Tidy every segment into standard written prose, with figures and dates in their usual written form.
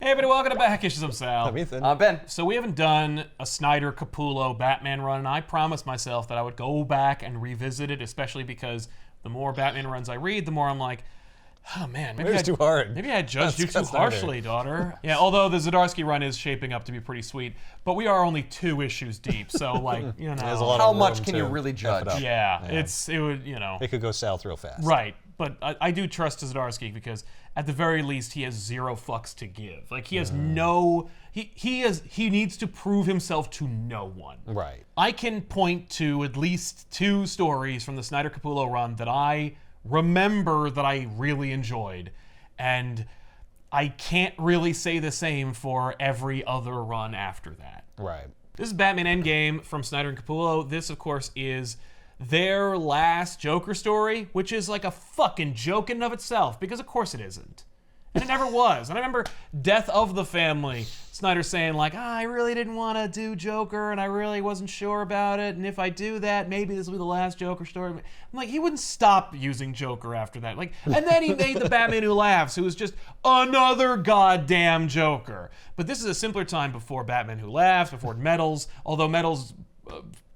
Hey everybody, welcome to Back Issues. I'm Sal. I'm Ethan. I'm Ben. So we haven't done a Snyder Capullo Batman run, and I promised myself that I would go back and revisit it, especially because the more Batman runs I read, the more I'm like, oh man, maybe it's too hard. Maybe I judged you too That's harshly, daughter. Yeah, although the Zdarsky run is shaping up to be pretty sweet, but we are only 2 issues deep, so like, you know. There's a lot How of much room can to you really F it judge? up. Yeah, it would, you know. It could go south real fast. Right, but I do trust Zdarsky because at the very least he has 0 fucks to give. Like he has no, he needs to prove himself to no one. Right. I can point to at least 2 stories from the Snyder Capullo run that I remember that I really enjoyed, and I can't really say the same for every other run after that. Right. This is Batman Endgame from Snyder and Capullo. This, of course, is their last Joker story, which is like a fucking joke in and of itself, because of course it isn't. And it never was. And I remember Death of the Family, Snyder saying like, I really didn't want to do Joker, and I really wasn't sure about it, and if I do that, maybe this will be the last Joker story. I'm like, he wouldn't stop using Joker after that. Like, and then he made the Batman Who Laughs, who was just another goddamn Joker. But this is a simpler time before Batman Who Laughs, before Metals, although Metals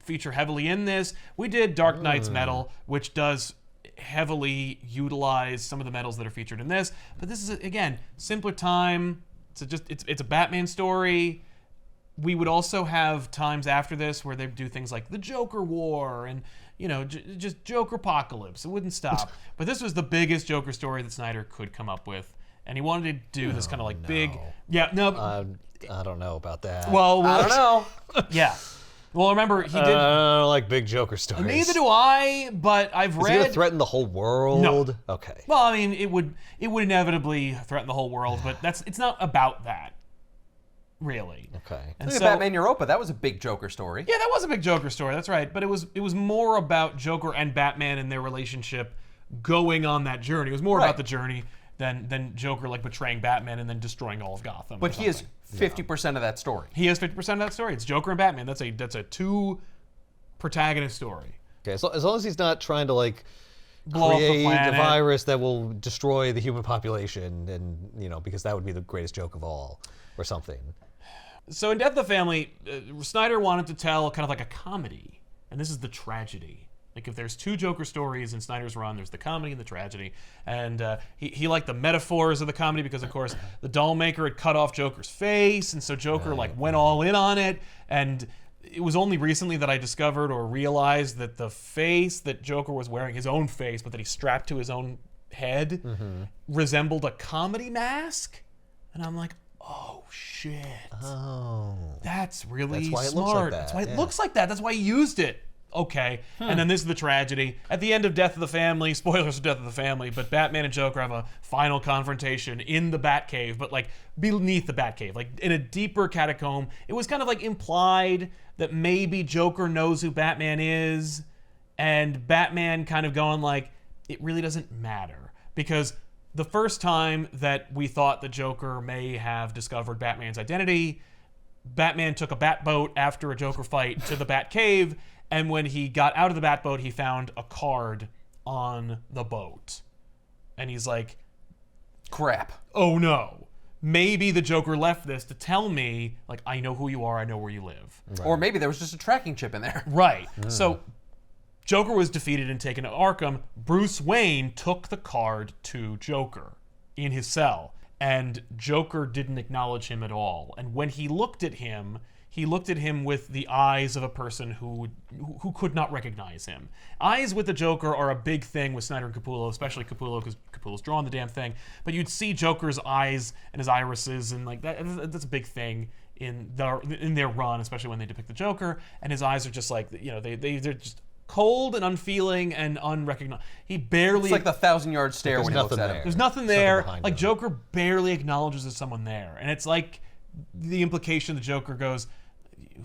feature heavily in this. We did Dark Knight's Metal, which does heavily utilize some of the metals that are featured in this, but this is again simpler time. It's a Batman story. We would also have times after this where they do things like the Joker War and just Joker Apocalypse. It wouldn't stop. But this was the biggest Joker story that Snyder could come up with, and he wanted to do this kind of like big. Yeah, no. I don't know about that. Well, I don't know. Yeah. Well, remember he did. I don't like big Joker stories. Neither do I, but I've Is read. he gonna threaten the whole world? No. Okay. Well, I mean, it would inevitably threaten the whole world, but it's not about that, really. Okay. And Look so, at Batman Europa. That was a big Joker story. yeah, that was a big Joker story. That's right, but it was more about Joker and Batman and their relationship going on that journey. It was more Right. about the journey than Joker like betraying Batman and then destroying all of Gotham. But or he is something. 50% of that story. He is 50% of that story. It's Joker and Batman. That's a 2 protagonist story. Okay. So as long as he's not trying to like Blow up the create a planet. virus that will destroy the human population, and because that would be the greatest joke of all, or something. So in Death of the Family, Snyder wanted to tell kind of like a comedy, and this is the tragedy. Like if there's 2 Joker stories in Snyder's run, there's the comedy and the tragedy, and he liked the metaphors of the comedy because of course the doll maker had cut off Joker's face, and so Joker like went all in on it, and it was only recently that I discovered or realized that the face that Joker was wearing, his own face, but that he strapped to his own head, resembled a comedy mask, and I'm like, oh shit. Oh. That's really That's why it smart. looks like that, That's why it yeah. looks like that. That's why he used it. Okay. And then this is the tragedy. At the end of Death of the Family, spoilers for Death of the Family, but Batman and Joker have a final confrontation in the Batcave, but like beneath the Batcave, like in a deeper catacomb. It was kind of like implied that maybe Joker knows who Batman is, and Batman kind of going like, it really doesn't matter. Because the first time that we thought the Joker may have discovered Batman's identity, Batman took a Batboat after a Joker fight to the Batcave, and when he got out of the Batboat, he found a card on the boat. And he's like, Crap. oh no, maybe the Joker left this to tell me, like, I know who you are, I know where you live. Or maybe there was just a tracking chip in there. Right. So Joker was defeated and taken to Arkham. Bruce Wayne took the card to Joker in his cell, and Joker didn't acknowledge him at all. And when he looked at him with the eyes of a person who could not recognize him. Eyes with the Joker are a big thing with Snyder and Capullo, especially Capullo, because Capullo's drawing the damn thing. But you'd see Joker's eyes and his irises, and like that's a big thing in their run, especially when they depict the Joker. And his eyes are just like, they're just cold and unfeeling and unrecognizable. He barely. It's like the 1,000-yard stare There's when he looks nothing at there. him. There's nothing Something there. behind Like him. Joker barely acknowledges there's someone there, and it's like the implication the Joker goes,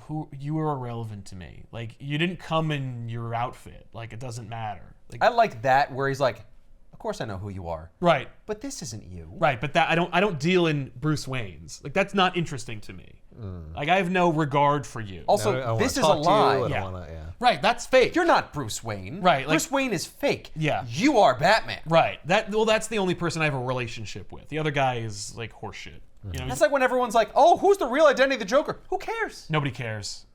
"Who you are irrelevant to me. Like you didn't come in your outfit. Like it doesn't matter." Like I like that where he's like, of course I know who you are. right, But this isn't you. right. But that I don't deal in Bruce Wayne's. Like that's not interesting to me. Like I have no regard for you. Also, I don't wanna this is a talk to you, lie. I don't Yeah. wanna- yeah. Right, that's fake. You're not Bruce Wayne. Right, like- Bruce Wayne is fake. Yeah. You are Batman. Right. That's the only person I have a relationship with. The other guy is like horseshit. You know, That's like when everyone's like, "Oh, who's the real identity of the Joker?" Who cares? nobody cares.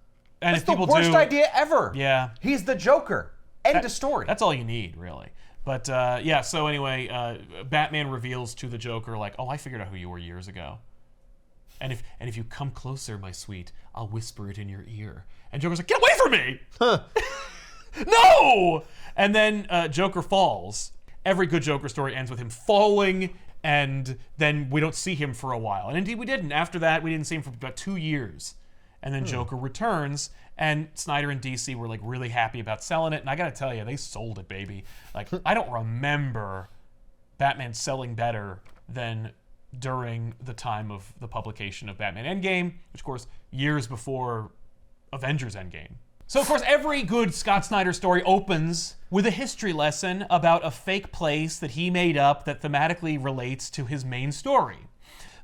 And It's if the people worst do, idea ever. Yeah. He's the Joker. End of story. That's all you need, really. But yeah, so anyway, Batman reveals to the Joker, like, "Oh, I figured out who you were years ago. And if you come closer, my sweet, I'll whisper it in your ear." And Joker's like, "Get away from me!" No! And then Joker falls. Every good Joker story ends with him falling, and then we don't see him for a while. And indeed we didn't. After that, we didn't see him for about 2 years. And then Joker returns, and Snyder and DC were like really happy about selling it. And I gotta tell you, they sold it, baby. Like, I don't remember Batman selling better than during the time of the publication of Batman Endgame, which of course, years before Avengers Endgame. So of course, every good Scott Snyder story opens with a history lesson about a fake place that he made up that thematically relates to his main story.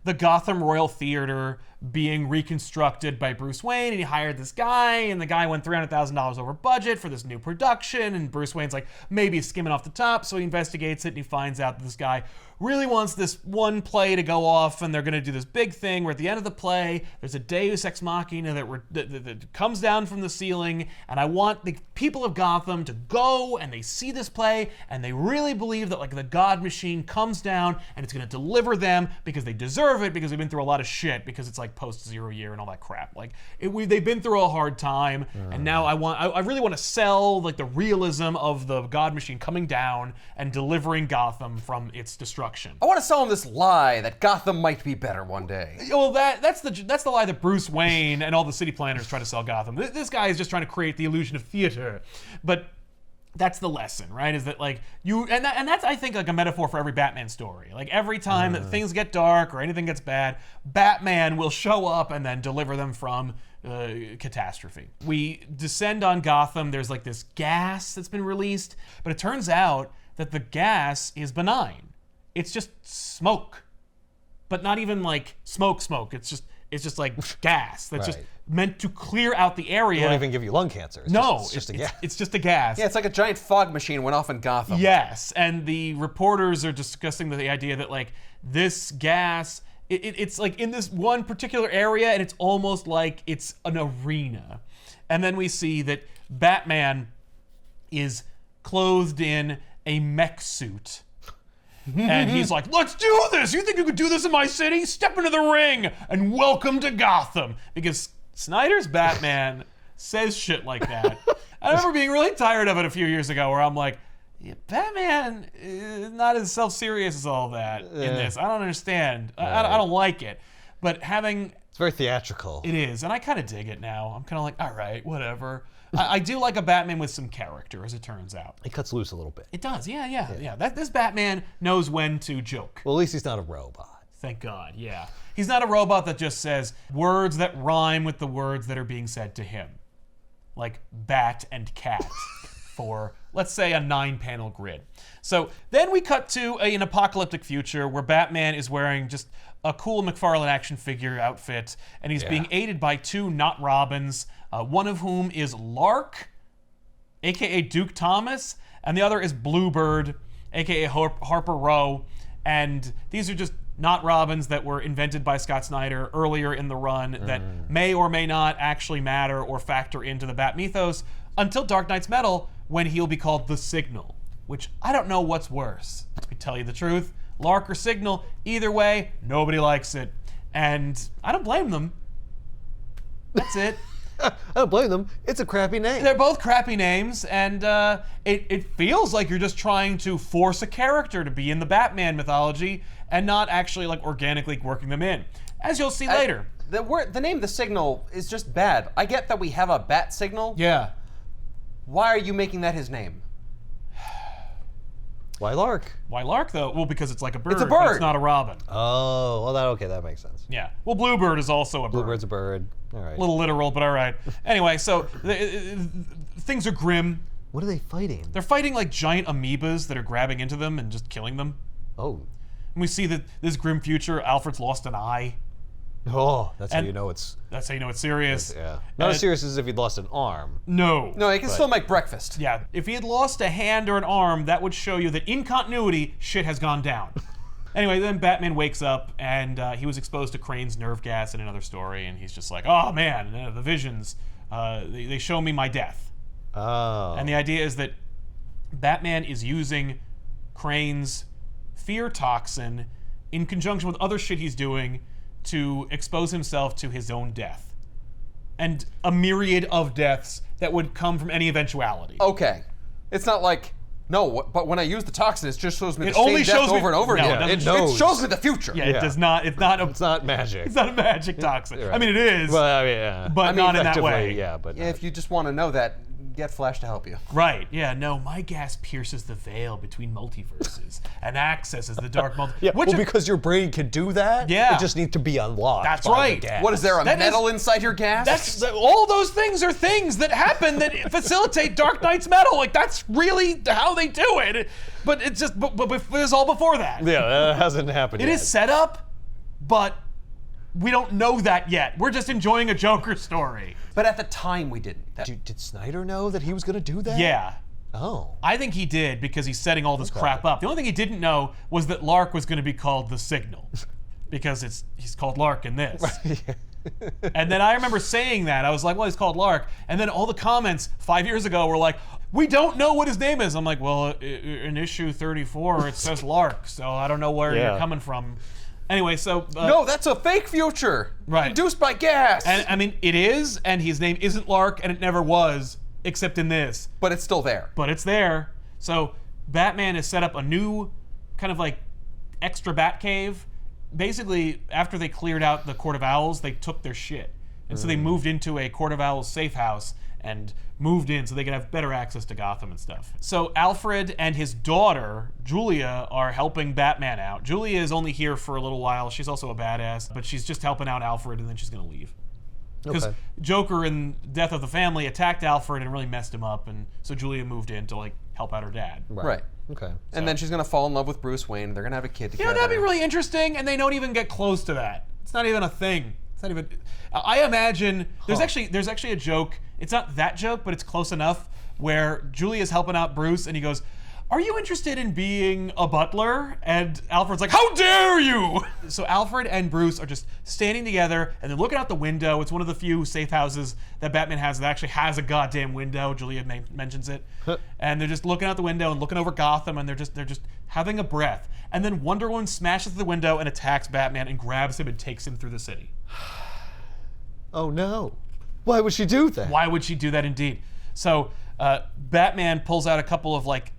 The Gotham Royal Theater being reconstructed by Bruce Wayne, and he hired this guy, and the guy went $300,000 over budget for this new production, and Bruce Wayne's like, maybe skimming off the top, so he investigates it, and he finds out that this guy really wants this one play to go off, and they're going to do this big thing where at the end of the play, there's a Deus Ex Machina that comes down from the ceiling, and I want the people of Gotham to go, and they see this play, and they really believe that like the God Machine comes down, and it's going to deliver them because they deserve it, because they've been through a lot of shit, because it's like post-Zero Year and all that crap. Like they've been through a hard time, and now I really want to sell like the realism of the God Machine coming down and delivering Gotham from its destruction. I want to sell him this lie that Gotham might be better one day. Well, that's the lie that Bruce Wayne and all the city planners try to sell Gotham. This guy is just trying to create the illusion of theater, but that's the lesson, right? Is that like that's I think like a metaphor for every Batman story. Like every time that things get dark or anything gets bad, Batman will show up and then deliver them from catastrophe. We descend on Gotham. There's like this gas that's been released, but it turns out that the gas is benign. It's just smoke, but not even like smoke. It's just like gas that's just Right. meant to clear out the area. It won't even give you lung cancer. It's just a gas. It's just a gas. Yeah, it's like a giant fog machine went off in Gotham. Yes, and the reporters are discussing the idea that like this gas, it's like in this one particular area, and it's almost like it's an arena. And then we see that Batman is clothed in a mech suit. And he's like, "Let's do this! You think you could do this in my city? Step into the ring and welcome to Gotham." Because Snyder's Batman says shit like that. I remember being really tired of it a few years ago where I'm like, yeah, Batman is not as self-serious as all that in this. I don't understand. I don't like it. But It's very theatrical. it is, and I kind of dig it now. I'm kind of like, all right, whatever. I do like a Batman with some character, as it turns out. It cuts loose a little bit. It does, yeah. This Batman knows when to joke. Well, at least he's not a robot. Thank God, yeah. He's not a robot that just says words that rhyme with the words that are being said to him. Like bat and cat for, let's say, a 9-panel grid. So then we cut to an apocalyptic future where Batman is wearing just a cool McFarlane action figure outfit, and he's being aided by 2 not Robins, one of whom is Lark, aka Duke Thomas, and the other is Bluebird, aka Harper Row. And these are just not Robins that were invented by Scott Snyder earlier in the run that may or may not actually matter or factor into the Bat mythos until Dark Knight's Metal, when he'll be called the Signal, which I don't know what's worse, to tell you the truth. Lark or Signal, either way, nobody likes it. And I don't blame them. That's it. I don't blame them. It's a crappy name. They're both crappy names, and it feels like you're just trying to force a character to be in the Batman mythology and not actually like organically working them in, as you'll see later. The name The Signal is just bad. I get that we have a bat signal. Yeah. Why are you making that his name? Why Lark? Why Lark, though? Well, because it's like a bird. It's a but bird. It's not a robin. Oh, well, that makes sense. Yeah. Well, Bluebird is also a bird. Bluebird's a bird. All right. A little literal, but all right. Anyway, so things are grim. What are they fighting? They're fighting like giant amoebas that are grabbing into them and just killing them. Oh. And we see that this grim future, Alfred's lost an eye. Oh, that's how And- you know it's... That's how you know it's serious. Yeah. Not And as serious as if he'd lost an arm. No. No, he can still make breakfast. Yeah, if he had lost a hand or an arm, that would show you that in continuity, shit has gone down. Anyway, then Batman wakes up, and he was exposed to Crane's nerve gas in another story, and he's just like, oh man, the visions, they show me my death. Oh. And the idea is that Batman is using Crane's fear toxin in conjunction with other shit he's doing to expose himself to his own death. And a myriad of deaths that would come from any eventuality. Okay. It's not like, no, but when I use the toxin, it just shows me It the only same death shows me- over and over No, again. it doesn't. It knows. It shows me the future. Yeah, it does not, it's not magic. it's not a magic toxin. Right. I mean, it is, Well, I mean, yeah. but I mean, not in that effectively, way. Yeah, but If you just want to know that, get Flash to help you. Right, yeah, no, my gas pierces the veil between multiverses and accesses the dark multiverse. yeah. Well, because your brain can do that. Yeah. It just needs to be unlocked. That's by the right. gas. What is there, a That metal inside your gas? all those things are things that happen that facilitate Dark Knight's metal. Like, that's really how they do it. But it's just, but it's all before that. Yeah, that hasn't happened It yet. is set up, but we don't know that yet. We're just enjoying a Joker story. But at the time, we didn't. Did Snyder know that he was going to do that? Yeah. Oh. I think he did because he's setting all this crap up. The only thing he didn't know was that Lark was going to be called the Signal, because he's called Lark in this. And then I remember saying that. I was like, well, he's called Lark. And then all the comments 5 years ago were like, we don't know what his name is. I'm like, well, in issue 34, it says Lark, so I don't know where you're coming from. Anyway, so... no, that's a fake future. Right. Induced by gas. And I mean, it is, and his name isn't Lark, and it never was, except in this. But it's still there. But it's there. So Batman has set up a new kind of like extra Batcave. Basically, after they cleared out the Court of Owls, they took their shit. And so they moved into a Court of Owls safe house and moved in so they could have better access to Gotham and stuff. So Alfred and his daughter, Julia, are helping Batman out. Julia is only here for a little while. She's also a badass, but she's just helping out Alfred, and then she's going to leave. Because Joker in Death of the Family attacked Alfred and really messed him up, and so Julia moved in to like help out her dad. Right. Okay. And then she's going to fall in love with Bruce Wayne. They're going to have a kid You together. know, that'd be really interesting, and they don't even get close to that. It's not even a thing. It's not even... I imagine... There's actually a joke. It's not that joke, but it's close enough, where Julia's helping out Bruce, and he goes, are you interested in being a butler? And Alfred's like, how dare you? So Alfred and Bruce are just standing together, and they're looking out the window. It's one of the few safe houses that Batman has that actually has a goddamn window. Julia mentions it. And they're just looking out the window and looking over Gotham, and they're just having a breath. And then Wonder Woman smashes through the window and attacks Batman and grabs him and takes him through the city. Oh no. Why would she do that? Why would she do that indeed? So Batman pulls out a couple of like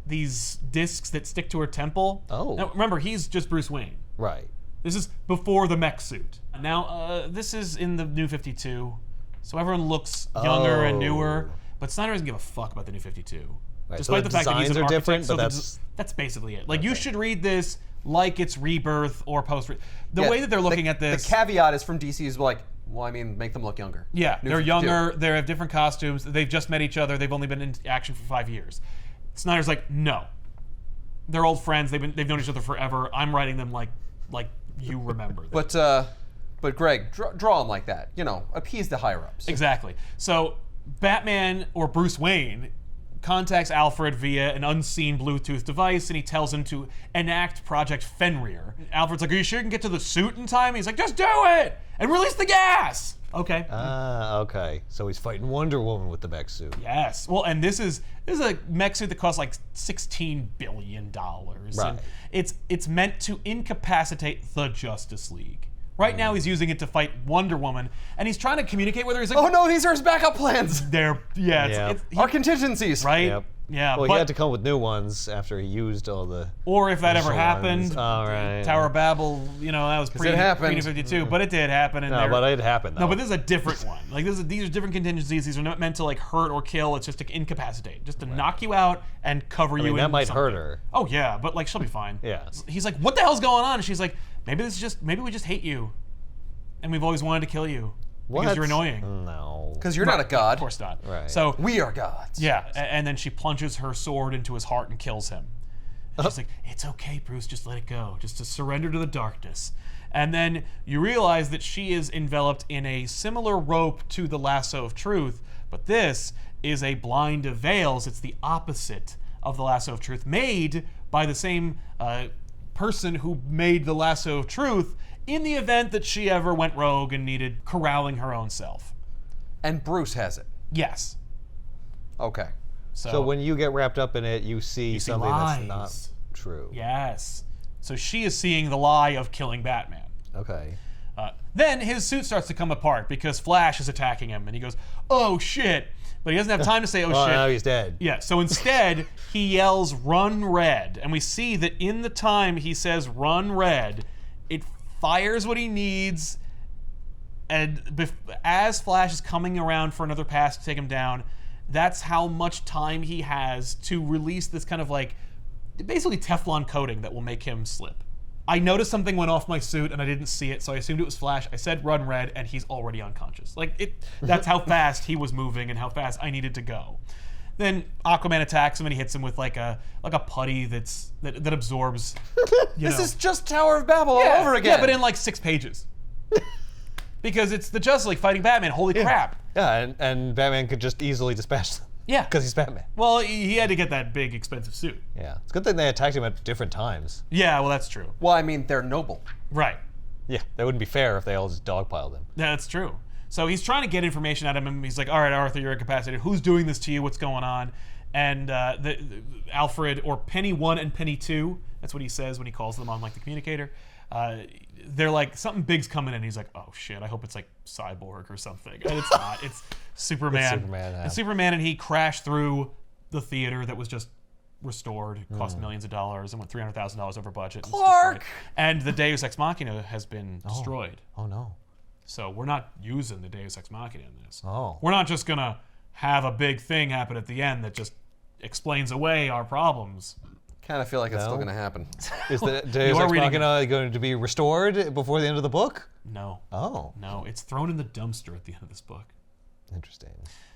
these discs that stick to her temple. Oh. Now remember, he's just Bruce Wayne. Right. This is before the mech suit. Now this is in the New 52, so everyone looks younger and newer. But Snyder doesn't give a fuck about the New 52, Right, despite so the fact that he's an designs are architect. different, So but that's basically it. Like you should read this like it's Rebirth or post. The Yeah, way that they're looking at this. The caveat is from DC is like, well, I mean, make them look younger. Yeah, New they're 52. younger. They have different costumes. They've just met each other. They've only been in action for 5 years. Snyder's like, no, they're old friends. They've known each other forever. I'm writing them like you remember them. But Greg, draw them like that. You know, appease the higher ups. Exactly. So Batman or Bruce Wayne contacts Alfred via an unseen Bluetooth device, and he tells him to enact Project Fenrir. Alfred's like, are you sure you can get to the suit in time? He's like, just do it and release the gas. Okay. Okay. So he's fighting Wonder Woman with the mech suit. Yes. Well, and this is a mech suit that costs like $16 billion. Right. And it's meant to incapacitate the Justice League. Right now he's using it to fight Wonder Woman, and he's trying to communicate with her. He's like, Oh no, these are his backup plans. Our contingencies. right? Yep. Yeah. Well, but, he had to come with new ones after he used all the. or if that ever initial happened, ones. All right. Tower of Babel, that was pre it happened. 52, but it did happen. And No, they're- but it happened though. No, but this is a different one. Like these are different contingencies. These are not meant to like hurt or kill. It's just to incapacitate, just to knock you out and cover you. that in might something. hurt her. Oh yeah, but like she'll be fine. Yeah. He's like, what the hell's going on? And she's like, maybe we just hate you, and we've always wanted to kill you because What? you're annoying. No. Because you're not a god. Of course not. Right. So We are gods. yeah, and then she plunges her sword into his heart and kills him. And she's like, it's okay, Bruce, just let it go. Just to surrender to the darkness. And then you realize that she is enveloped in a similar rope to the lasso of truth, but this is a blind of veils. It's the opposite of the lasso of truth, made by the same person who made the lasso of truth in the event that she ever went rogue and needed corralling her own self. And Bruce has it. Yes. Okay. So when you get wrapped up in it, you see something lies. that's not true. Yes. So she is seeing the lie of killing Batman. Okay. Then his suit starts to come apart because Flash is attacking him, and he goes, "Oh shit!" But he doesn't have time to say, "Oh Oh, shit." now he's dead. Yeah. So instead, he yells, "Run, Red!" And we see that in the time he says, "Run, Red," it fires what he needs. And as Flash is coming around for another pass to take him down, that's how much time he has to release this kind of like basically Teflon coating that will make him slip. I noticed something went off my suit and I didn't see it, so I assumed it was Flash. I said "Run, Red," and he's already unconscious. That's how fast he was moving and how fast I needed to go. Then Aquaman attacks him and he hits him with like a putty that absorbs. This is just Tower of Babel all over again. Yeah, but in like 6 pages. Because it's the Justice League fighting Batman. Holy crap. Yeah, and Batman could just easily dispatch them. Yeah. Because he's Batman. Well, he had to get that big, expensive suit. Yeah. It's a good thing they attacked him at different times. Yeah, well, that's true. Well, I mean, they're noble. Right. Yeah, that wouldn't be fair if they all just dogpiled him. Yeah, that's true. So he's trying to get information out of him. He's like, "All right, Arthur, you're incapacitated. Who's doing this to you? What's going on?" And Alfred, or Penny 1 and Penny 2, that's what he says when he calls them on like the communicator. They're like, something big's coming in. He's like, "Oh shit, I hope it's like Cyborg or something." And it's not. It's Superman. It's Superman, yeah. And Superman and he crashed through the theater that was just restored. It cost millions of dollars and went $300,000 over budget. Clark! And the Deus Ex Machina has been destroyed. Oh, no. So we're not using the Deus Ex Machina in this. Oh. We're not just going to have a big thing happen at the end that just explains away our problems. Kind of feel like it's still No. going to happen. Is the Deus are Ex reading Machina going to be restored before the end of the book? No. Oh. No, it's thrown in the dumpster at the end of this book. Interesting.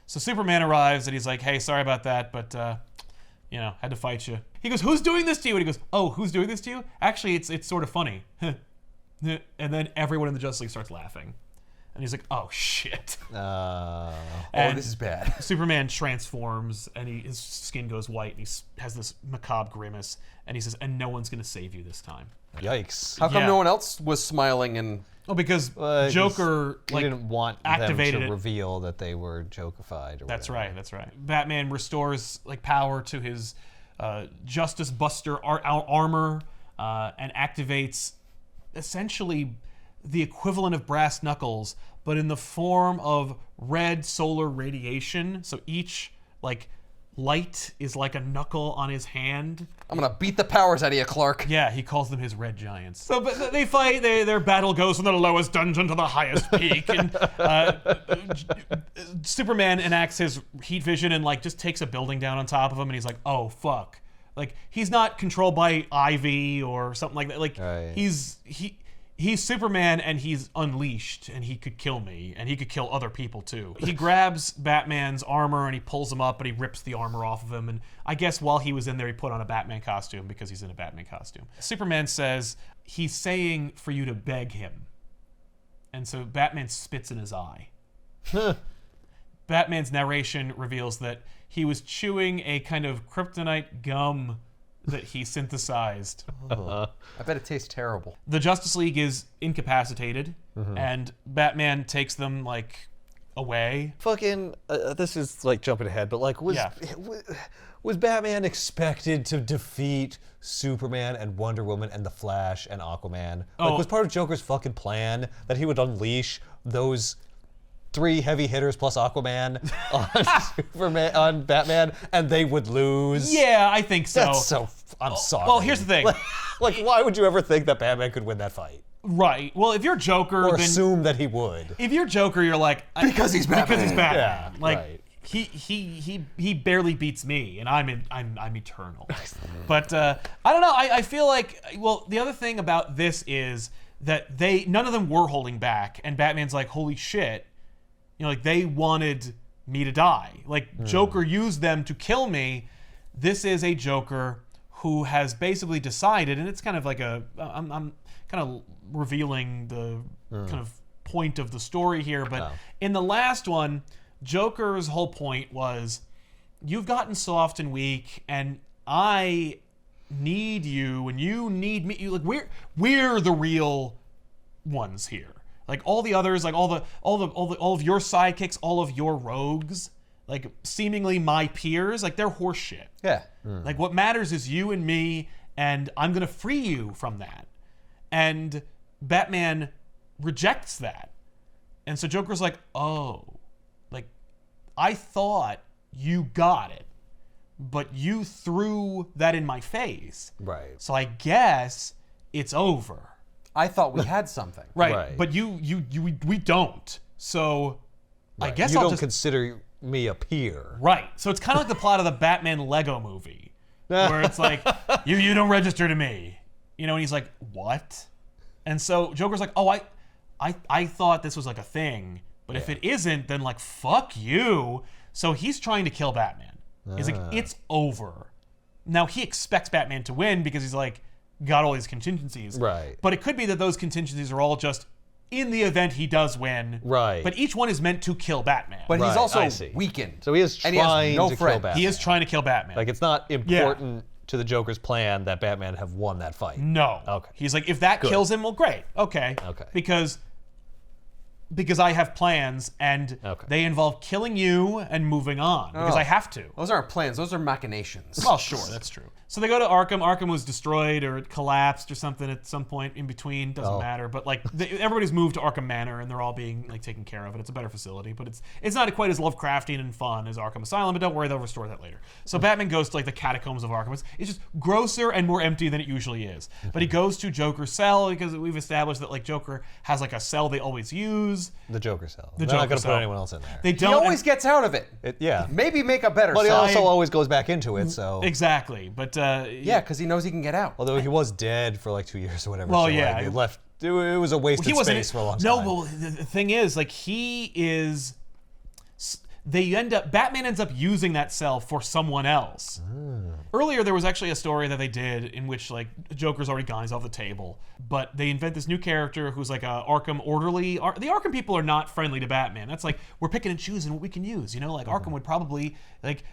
So Superman arrives and he's like, "Hey, sorry about that, but had to fight you." He goes, "Who's doing this to you?" And he goes, "Oh, who's doing this to you? Actually, it's sort of funny." And then everyone in the Justice League starts laughing. And he's like, "Oh shit." And this is bad. Superman transforms and his skin goes white and he has this macabre grimace and he says, "And no one's gonna save you this time." Yikes. How come Yeah. no one else was smiling and... Oh, because He Joker didn't want activated them to it. reveal that they were Jokified or That's whatever. right. That's right. Batman restores like power to his Justice Buster armor and activates essentially the equivalent of brass knuckles, but in the form of red solar radiation. So each like light is like a knuckle on his hand. I'm going to beat the powers out of you, Clark. Yeah, he calls them his red giants. So but they fight. Their battle goes from the lowest dungeon to the highest peak. And Superman enacts his heat vision and like just takes a building down on top of him. And he's like, "Oh fuck!" Like he's not controlled by Ivy or something like that. Like Right. he's Superman and he's unleashed and he could kill me and he could kill other people too. He grabs Batman's armor and he pulls him up and he rips the armor off of him, and I guess while he was in there he put on a Batman costume because he's in a Batman costume. Superman says he's saying for you to beg him. And so Batman spits in his eye. Batman's narration reveals that he was chewing a kind of kryptonite gum that he synthesized. I bet it tastes terrible. The Justice League is incapacitated, and Batman takes them like away. Fucking, this is like jumping ahead, but like, was Batman expected to defeat Superman and Wonder Woman and the Flash and Aquaman? Like, was part of Joker's fucking plan that he would unleash those 3 heavy hitters plus Aquaman on Batman, and they would lose? Yeah, I think so. That's so. I'm sorry. Well, here's the thing. Like, why would you ever think that Batman could win that fight? Right. Well, if you're Joker, Or then assume that he would? if you're Joker, you're like Because he's Batman. Because he's Batman. Yeah, like right. he barely beats me, and I'm eternal. But I don't know. I feel like the other thing about this is that none of them were holding back, and Batman's like, holy shit, like they wanted me to die. Like Joker used them to kill me. This is a Joker who has basically decided, and it's kind of like I'm kind of revealing the kind of point of the story here, but in the last one, Joker's whole point was, you've gotten soft and weak, and I need you and you need me. Like we're the real ones here. Like all the others, like all of your sidekicks, all of your rogues, like seemingly my peers, like they're horseshit. Yeah. Like what matters is you and me, and I'm gonna free you from that. And Batman rejects that. And so Joker's like, oh, like I thought you got it, but you threw that in my face. Right. So I guess it's over. I thought we had something. Right. But we don't. So I guess you I'll don't just consider me a peer. Right. So it's kind of like the plot of the Batman Lego movie, where it's like, you don't register to me. You know, and he's like, what? And so Joker's like, oh, I thought this was like a thing, but if it isn't, then like, fuck you. So he's trying to kill Batman. He's like, it's over. Now he expects Batman to win because he's like, got all these contingencies. Right. But it could be that those contingencies are all just in the event he does win. Right. But each one is meant to kill Batman. But he's Right, also I see. weakened. So he is and trying he has no to kill friends. Batman. He is trying to kill Batman. Like, it's not important to the Joker's plan that Batman have won that fight. No. Okay. He's like, if that kills him, well, great. Okay. Okay. Because I have plans, and they involve killing you and moving on. Because I have to. Those aren't plans. Those are machinations. Well, sure, that's true. So they go to Arkham. Arkham was destroyed or it collapsed or something at some point in between. Doesn't matter. But like everybody's moved to Arkham Manor and they're all being like taken care of. And it's a better facility, but it's not quite as Lovecraftian and fun as Arkham Asylum. But don't worry, they'll restore that later. So Batman goes to like the catacombs of Arkham. It's just grosser and more empty than it usually is. But he goes to Joker's cell because we've established that like Joker has like a cell they always use. The Joker cell. The They're not Joker going to cell. put anyone else in there. They He don't. always gets out of it. Yeah. Maybe make a better But he side. also always goes back into it, so. Exactly, but Yeah, because he knows he can get out. Although he was dead for like 2 years or whatever. Well, so yeah. Like, it left. It was a wasted space for a long time. No, well, the thing is, like, Batman ends up using that cell for someone else. Earlier, there was actually a story that they did in which, like, Joker's already gone, he's off the table, but they invent this new character who's like a Arkham orderly. The Arkham people are not friendly to Batman. That's like, we're picking and choosing what we can use, you know? Like, Arkham would probably, like,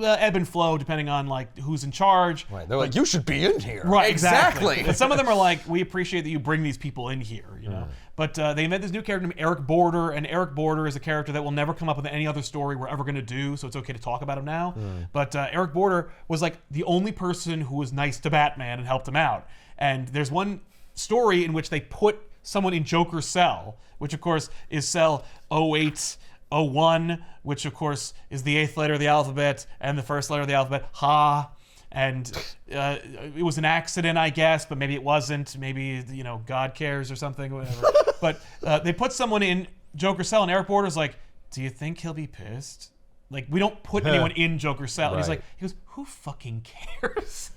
ebb and flow depending on, like, who's in charge. Right. They're like, you should be in here. Right, Exactly. But some of them are like, we appreciate that you bring these people in here, you know. But they invent this new character named Eric Border, and Eric Border is a character that will never come up in any other story we're ever going to do, so it's okay to talk about him now. But Eric Border was like the only person who was nice to Batman and helped him out. And there's one story in which they put someone in Joker's cell, which of course is cell 0801, which of course is the 8th letter of the alphabet and the first letter of the alphabet, ha. And it was an accident, I guess, but maybe it wasn't. Maybe, you know, God cares or something, whatever. But they put someone in Joker's cell, and Eric Border's like, do you think he'll be pissed? Like, we don't put anyone in Joker's cell. And he's like, he goes, who fucking cares?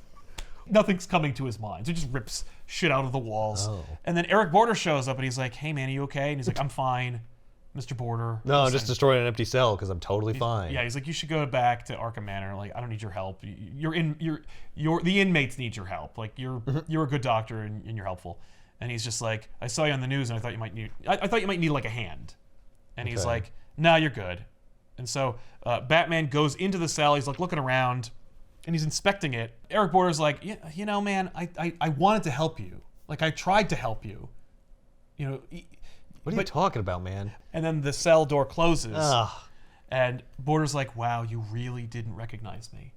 Nothing's coming to his mind. So he just rips shit out of the walls. And then Eric Border shows up, and he's like, hey, man, are you okay? And he's like, I'm fine, Mr. Border. No, I'm Listen, just destroying an empty cell because I'm totally fine. yeah, he's like, you should go back to Arkham Manor. Like, I don't need your help. The inmates need your help. Like, you're a good doctor and you're helpful. And he's just like, I saw you on the news and I thought you might need. I thought you might need like a hand. And he's like, nah, you're good. And so Batman goes into the cell. He's like looking around, and he's inspecting it. Eric Border's like, you know, man, I wanted to help you. Like, I tried to help you. You know. What are you talking about, man? And then the cell door closes. And Border's like, wow, you really didn't recognize me.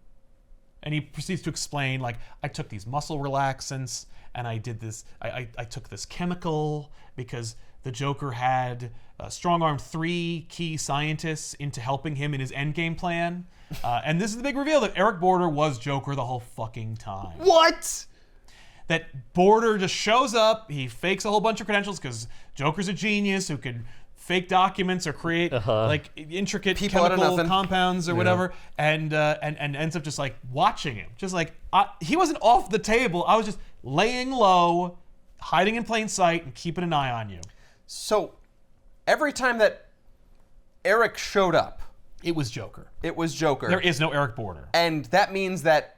And he proceeds to explain, like, I took these muscle relaxants, and I did this, I took this chemical because the Joker had strong-armed 3 key scientists into helping him in his Endgame plan. And this is the big reveal that Eric Border was Joker the whole fucking time. What? That Border just shows up, he fakes a whole bunch of credentials because Joker's a genius who could fake documents or create like intricate People out of chemical nothing. compounds or whatever, and ends up just like watching him, just like he wasn't off the table. I was just laying low, hiding in plain sight, and keeping an eye on you. So every time that Eric showed up, It was Joker. it was Joker. There is no Eric Border. And that means that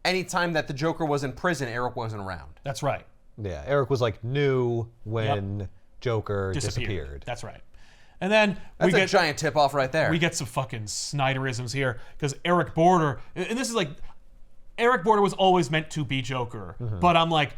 any time that the Joker was in prison, Eric wasn't around. That's right. Yeah, Eric was like new when Joker disappeared. That's right. And then That's a giant tip-off right there. we get some fucking Snyderisms here because Eric Border, and this is like, Eric Border was always meant to be Joker, but I'm like,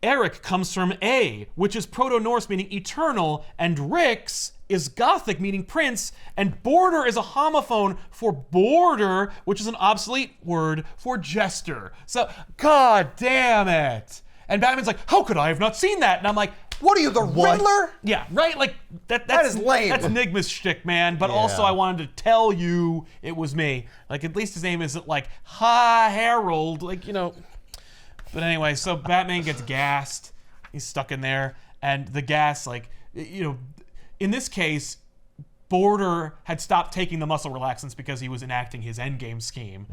Eric comes from A, which is Proto-Norse meaning eternal, and Rix is Gothic meaning prince, and Border is a homophone for border, which is an obsolete word for jester. So, god damn it. And Batman's like, how could I have not seen that? And I'm like, What are you, the Riddler? yeah, right? Like, That is lame. That's Enigma's shtick, man. But also, I wanted to tell you it was me. Like, at least his name isn't like, Ha Harold. Like, you know. But anyway, so Batman gets gassed. He's stuck in there. And the gas, like, you know, in this case, Border had stopped taking the muscle relaxants because he was enacting his Endgame scheme.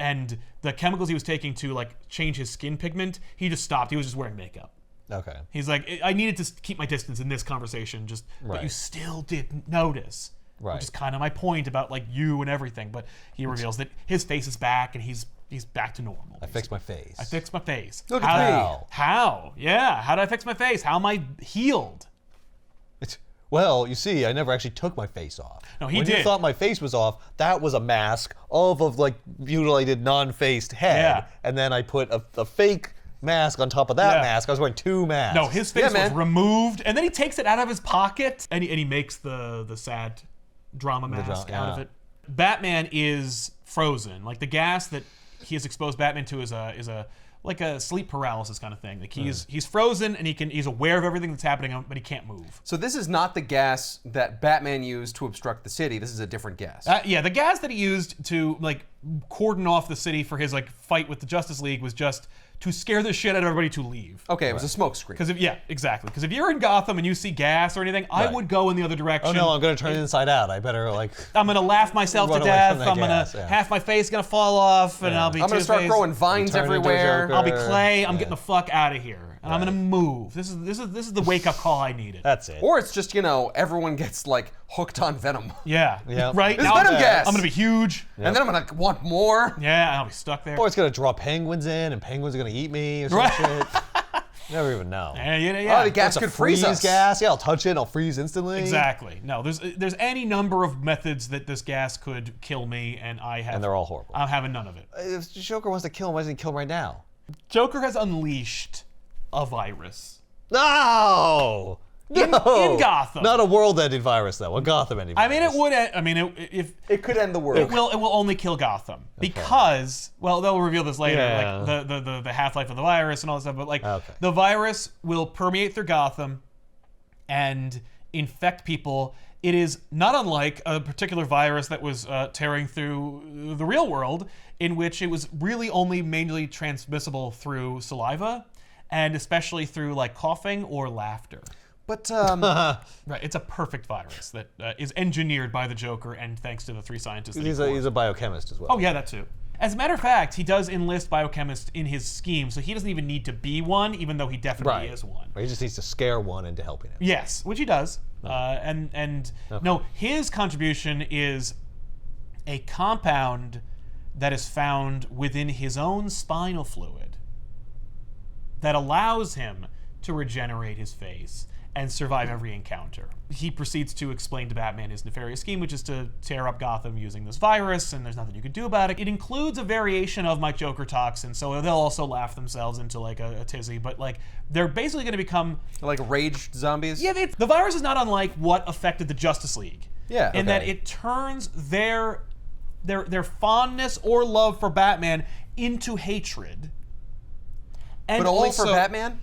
And the chemicals he was taking to, like, change his skin pigment, he just stopped. He was just wearing makeup. Okay. He's like, I needed to keep my distance in this conversation, but you still didn't notice. Right. Which is kind of my point about, like, you and everything. But he reveals that his face is back and he's back to normal. I fixed my face. I fixed my face. Look at me. How? Yeah. How did I fix my face? How am I healed? Well, you see, I never actually took my face off. No, he when did. you thought my face was off, that was a mask of like mutilated, non-faced head, Yeah. and then I put a fake mask on top of that mask. I was wearing two masks. No, his face was man. removed, and then he takes it out of his pocket, and he makes the sad drama mask out of it. Batman is frozen. Like, the gas that he has exposed Batman to is a like a sleep paralysis kind of thing. Like, he's frozen and he's aware of everything that's happening, but he can't move. So this is not the gas that Batman used to obstruct the city. This is a different gas. Yeah, the gas that he used to, like, cordon off the city for his, like, fight with the Justice League was just to scare the shit out of everybody to leave. Okay, it was a smoke screen. Exactly. Because if you're in Gotham and you see gas or anything, I would go in the other direction. Oh no, I'm gonna turn it inside out. I better like. I'm gonna laugh myself to Run away death. from that I'm gonna gas, yeah. half my face gonna fall off, and I'll be. I'm gonna start Two-Face. growing vines Turn into a everywhere. Joker. I'll be Clay. I'm getting the fuck out of here, and I'm gonna move. This is the wake up call I needed. That's it. Or it's just, everyone gets like hooked on venom. Yeah. Yeah. Right. It's Now venom I'm gas. gonna be huge. And then I'm gonna want more. Yeah. I'll be stuck there. Or it's gonna draw penguins in, and penguins are gonna eat me or some Right. shit. Never even know. Yeah. Oh, the gas It's a could freeze us. gas. Yeah, I'll touch it and I'll freeze instantly. Exactly. No, there's any number of methods that this gas could kill me, and And they're all horrible. I'm having none of it. If Joker wants to kill him, why doesn't he kill him right now? Joker has unleashed a virus. No! In Gotham. Not a world-ending virus, though. A Gotham-ending virus. I mean, it would. I mean, if It could end the world. it will only kill Gotham because, well, they'll reveal this later, Yeah. like the half-life of the virus and all that stuff. But like, the virus will permeate through Gotham and infect people. It is not unlike a particular virus that was tearing through the real world, in which it was really only mainly transmissible through saliva, and especially through like coughing or laughter. But Right, it's a perfect virus that is engineered by the Joker, and thanks to the three scientists. That he's a biochemist as well. Oh yeah, that too. As a matter of fact, he does enlist biochemists in his scheme, so he doesn't even need to be one, even though he definitely is one. He just needs to scare one into helping him. Yes, which he does. No, his contribution is a compound that is found within his own spinal fluid that allows him to regenerate his face and survive every encounter. He proceeds to explain to Batman his nefarious scheme, which is to tear up Gotham using this virus, and there's nothing you can do about it. It includes a variation of my Joker toxin, so they'll also laugh themselves into like a tizzy, but like they're basically going to become like rage zombies. Yeah, the virus is not unlike what affected the Justice League. Yeah. In that it turns their fondness or love for Batman into hatred. And But only also, for Batman?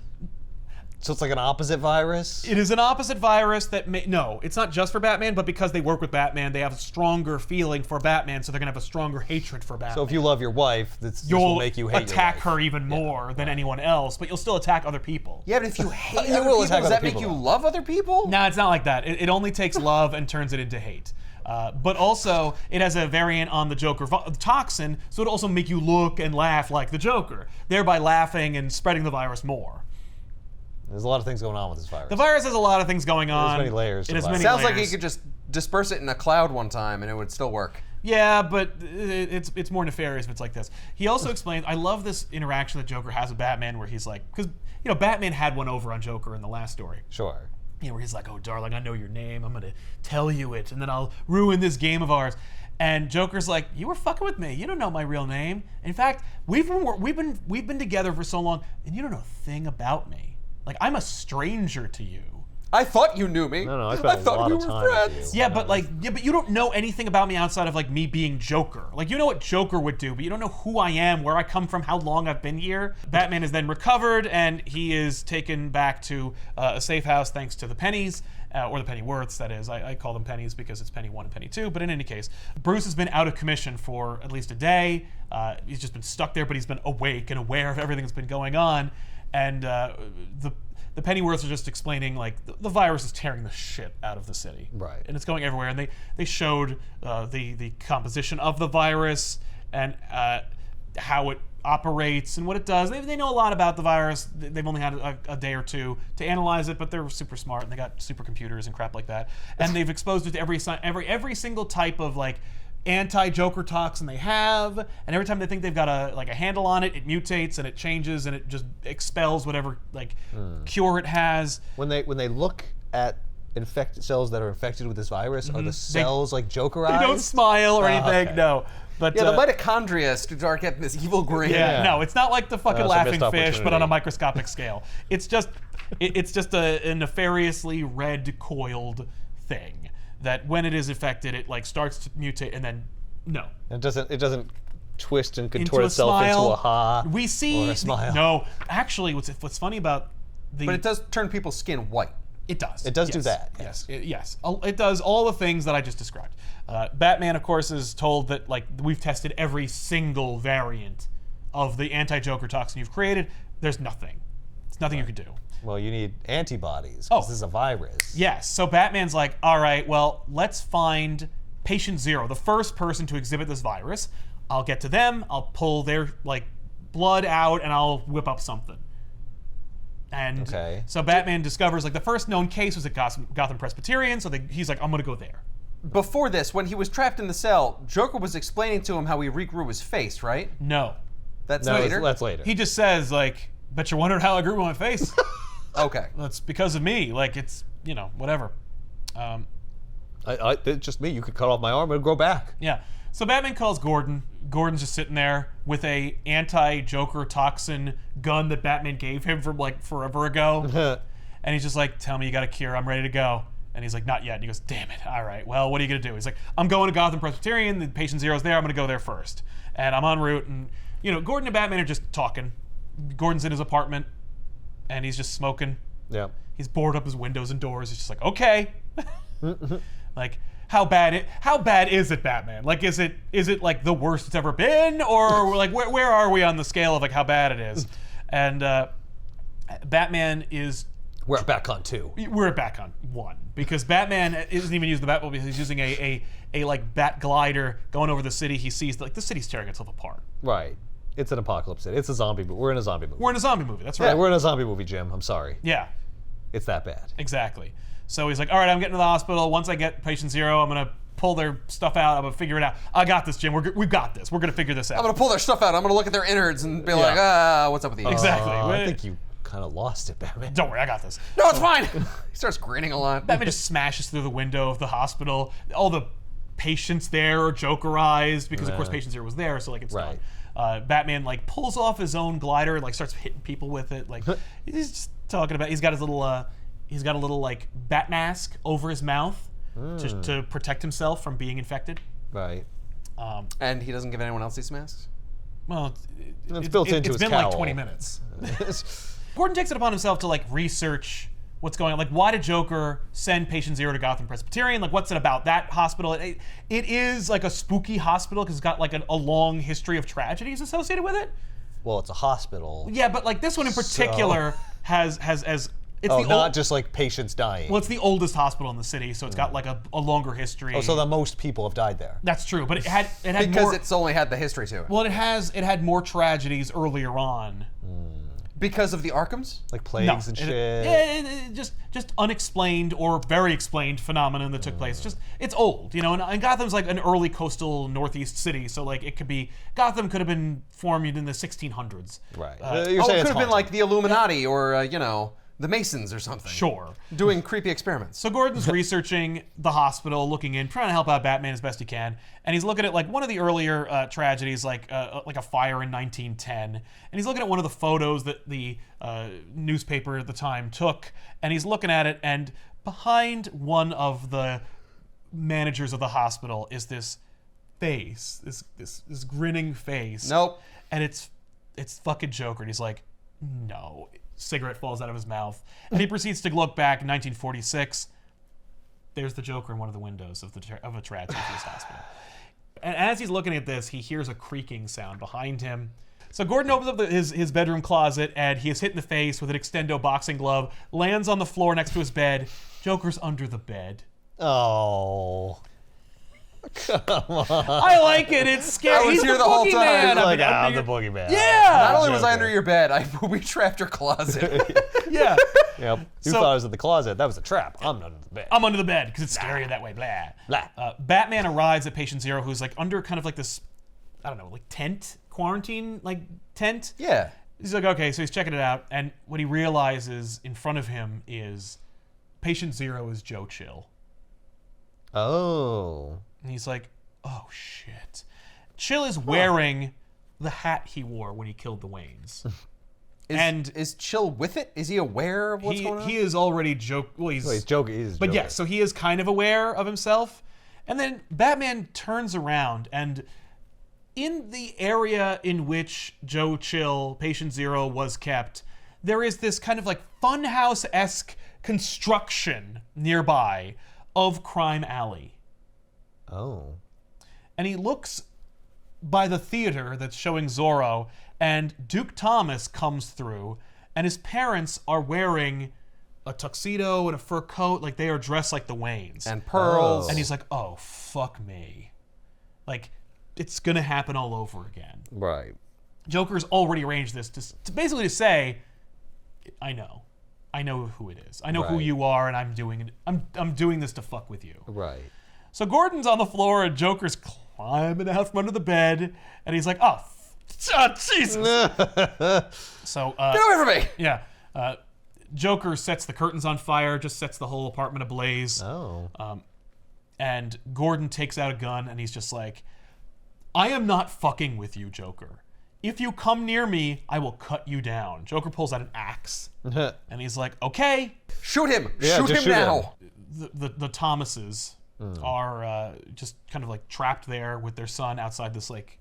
So it's like an opposite virus? It is an opposite virus that no, it's not just for Batman, but because they work with Batman, they have a stronger feeling for Batman, so they're gonna have a stronger hatred for Batman. So if you love your wife, this will you'll make you hate attack your wife. her even more than anyone else, but you'll still attack other people. Yeah, but if you hate You other will people, attack does other that make people, you though. love other people? No, it's not like that. It only takes love and turns it into hate. But also, it has a variant on the Joker toxin, so it'll also make you look and laugh like the Joker, thereby laughing and spreading the virus more. There's a lot of things going on with this virus. The virus has a lot of things going on. many layers to It has the many Sounds layers. like you could just disperse it in a cloud one time and it would still work. Yeah, but it's more nefarious if it's like this. He also explains, I love this interaction that Joker has with Batman where he's like, because, Batman had one over on Joker in the last story. Sure. where he's like, "Oh, darling, I know your name. I'm gonna tell you it, and then I'll ruin this game of ours." And Joker's like, "You were fucking with me. You don't know my real name. In fact, we've been together for so long, and you don't know a thing about me. Like, I'm a stranger to you." I thought you knew me. No, I spent a lot of time with you. Yeah, but you don't know anything about me outside of like me being Joker. Like, you know what Joker would do, but you don't know who I am, where I come from, how long I've been here. Batman is then recovered, and he is taken back to a safe house thanks to the pennies. Or the Pennyworths, that is. I call them pennies because it's penny 1 and penny 2. But in any case, Bruce has been out of commission for at least a day. He's just been stuck there, but he's been awake and aware of everything that's been going on. And the Pennyworths are just explaining, like, the virus is tearing the shit out of the city. Right. And it's going everywhere. And they showed the composition of the virus and how it operates and what it does. They know a lot about the virus. They've only had a day or two to analyze it, but they're super smart and they got supercomputers and crap like that. And they've exposed it to every single type of like anti-Joker toxin they have. And every time they think they've got a handle on it, it mutates and it changes and it just expels whatever like cure it has. When they look at infected cells that are infected with this virus, are the cells like Joker eyes? They don't smile or anything. Okay. No. But, Yeah, the mitochondria start getting this evil grin. Yeah, no, it's not like the fucking That's a laughing missed fish, but on a opportunity. microscopic scale. It's just a nefariously red coiled thing that when it is infected, it like starts to mutate and then It doesn't twist and into contort a itself smile. into a ha We see or a smile. No, actually, what's funny about But it does turn people's skin white. It does. It does do Yes. that, Yes. Yes. It does all the things that I just described. Batman, of course, is told that like we've tested every single variant of the anti-Joker toxin you've created. There's nothing. There's nothing you could do. Well, you need antibodies, Oh. because this is a virus. Yes. So Batman's like, all right, well, let's find patient 0, the first person to exhibit this virus. I'll get to them. I'll pull their like blood out, and I'll whip up something. And Okay. so Batman discovers like the first known case was at Gotham Presbyterian. So he's like, I'm gonna go there. Before this, when he was trapped in the cell, Joker was explaining to him how he regrew his face, right? No. That's No, later? that's later. He just says like, bet you're wondering how I grew my face. Okay. That's because of me. Like it's whatever. It's just me. You could cut off my arm and grow back. Yeah. So Batman calls Gordon. Gordon's just sitting there with a anti-Joker toxin gun that Batman gave him from like forever ago. And he's just like, tell me you got a cure. I'm ready to go. And he's like, not yet. And he goes, damn it. All right. Well, what are you going to do? He's like, I'm going to Gotham Presbyterian. The patient 0's there. I'm going to go there first. And I'm en route. And, Gordon and Batman are just talking. Gordon's in his apartment. And he's just smoking. Yeah. He's boarded up his windows and doors. He's just like, okay. Like, how bad is it, Batman? Like, is it like the worst it's ever been? Or like, where are we on the scale of like how bad it is? And Batman is... We're back on 2. We're back on 1 because Batman isn't even using the Batmobile. He's using a like bat glider going over the city. He sees like the city's tearing itself apart. Right. It's an apocalypse city. It's a zombie movie. We're in a zombie movie. We're in a zombie movie. That's Yeah, right. we're in a zombie movie, Jim. I'm sorry. Yeah, It's that bad. exactly. So he's like, all right, I'm getting to the hospital. Once I get patient 0, I'm gonna pull their stuff out. I'm gonna figure it out. I got this, Jim. We've got this. We're gonna figure this out. I'm going to pull their stuff out. I'm going to look at their innards and be like, what's up with you? Exactly. I think you kind of lost it, Batman. Don't worry, I got this. No, it's fine. He starts grinning a lot. Batman just smashes through the window of the hospital. All the patients there are Jokerized because, of course, patient 0 was there, so like it's Right. done. Batman like pulls off his own glider and like starts hitting people with it. Like he's just talking about. He's got a little like bat mask over his mouth to protect himself from being infected. Right. And he doesn't give anyone else these masks? Well, It's built into it's his been like cowl. 20 minutes. Gordon takes it upon himself to like research what's going on. Like, why did Joker send patient 0 to Gotham Presbyterian? Like, what's it about that hospital? It is like a spooky hospital because it's got like a long history of tragedies associated with it. Well, it's a hospital. Yeah, but like this one in particular has it's Oh, the not old, just like patients dying. well, it's the oldest hospital in the city, so it's got like a longer history. Oh, so the most people have died there. That's true, but it had Because more. it's only had the history to it. Well, it had more tragedies earlier on. Because of the Arkhams? Like plagues and shit. It just unexplained or very explained phenomenon that took place. It's old, and Gotham's like an early coastal northeast city, so like Gotham could have been formed in the 1600s. Right. Uh, You're Oh, saying it it's could have been haunted. like the Illuminati or, the Masons or something. Sure. Doing creepy experiments. So Gordon's researching the hospital, looking in, trying to help out Batman as best he can, and he's looking at like one of the earlier tragedies, like a fire in 1910, and he's looking at one of the photos that the newspaper at the time took, and he's looking at it, and behind one of the managers of the hospital is this face, this grinning face. Nope. And it's fucking Joker, and he's like, no. Cigarette falls out of his mouth, and he proceeds to look back in 1946. There's the Joker in one of the windows of a tragedy for this hospital. And as he's looking at this, he hears a creaking sound behind him. So Gordon opens up his bedroom closet, and he is hit in the face with an extendo boxing glove, lands on the floor next to his bed. Joker's under the bed. Oh. Come on. I like it. It's scary. I was He's here the the whole time. boogeyman. He's like, I'm the boogeyman. Yeah. Not only was I Joker. under your bed, I booby-trapped your closet. Yeah. Yep. You So- thought I was in the closet. That was a trap. I'm under the bed. I'm under the bed because it's scarier that way. Blah. Blah. Batman arrives at patient zero, who's like under kind of like this, I don't know, like tent, quarantine, like tent. Yeah. He's like, okay, so he's checking it out, and what he realizes in front of him is patient zero is Joe Chill. Oh. And he's like, oh shit. Chill is wearing the hat he wore when he killed the Waynes. Is Chill with it? Is he aware of what's going on? He is already joke. Well, He's joking. But yes, so he is kind of aware of himself. And then Batman turns around, and in the area in which Joe Chill, Patient Zero, was kept, there is this kind of like funhouse-esque construction nearby of Crime Alley. Oh. And he looks by the theater that's showing Zorro, and Duke Thomas comes through, and his parents are wearing a tuxedo and a fur coat, like they are dressed like the Waynes. And pearls. And he's like, oh, fuck me. Like, it's gonna happen all over again. Right. Joker's already arranged this to basically to say, I know who it is. I know who Right. you are, and I'm doing this to fuck with you. Right. So Gordon's on the floor, and Joker's climbing out from under the bed, and he's like, oh, Jesus. So, Get away from me! yeah. Joker sets the curtains on fire, just sets the whole apartment ablaze. Oh. And Gordon takes out a gun, and he's just like, I am not fucking with you, Joker. If you come near me, I will cut you down. Joker pulls out an axe, and he's like, okay. Shoot him! Yeah, shoot just him shoot now! The Thomases are just kind of like trapped there with their son outside this like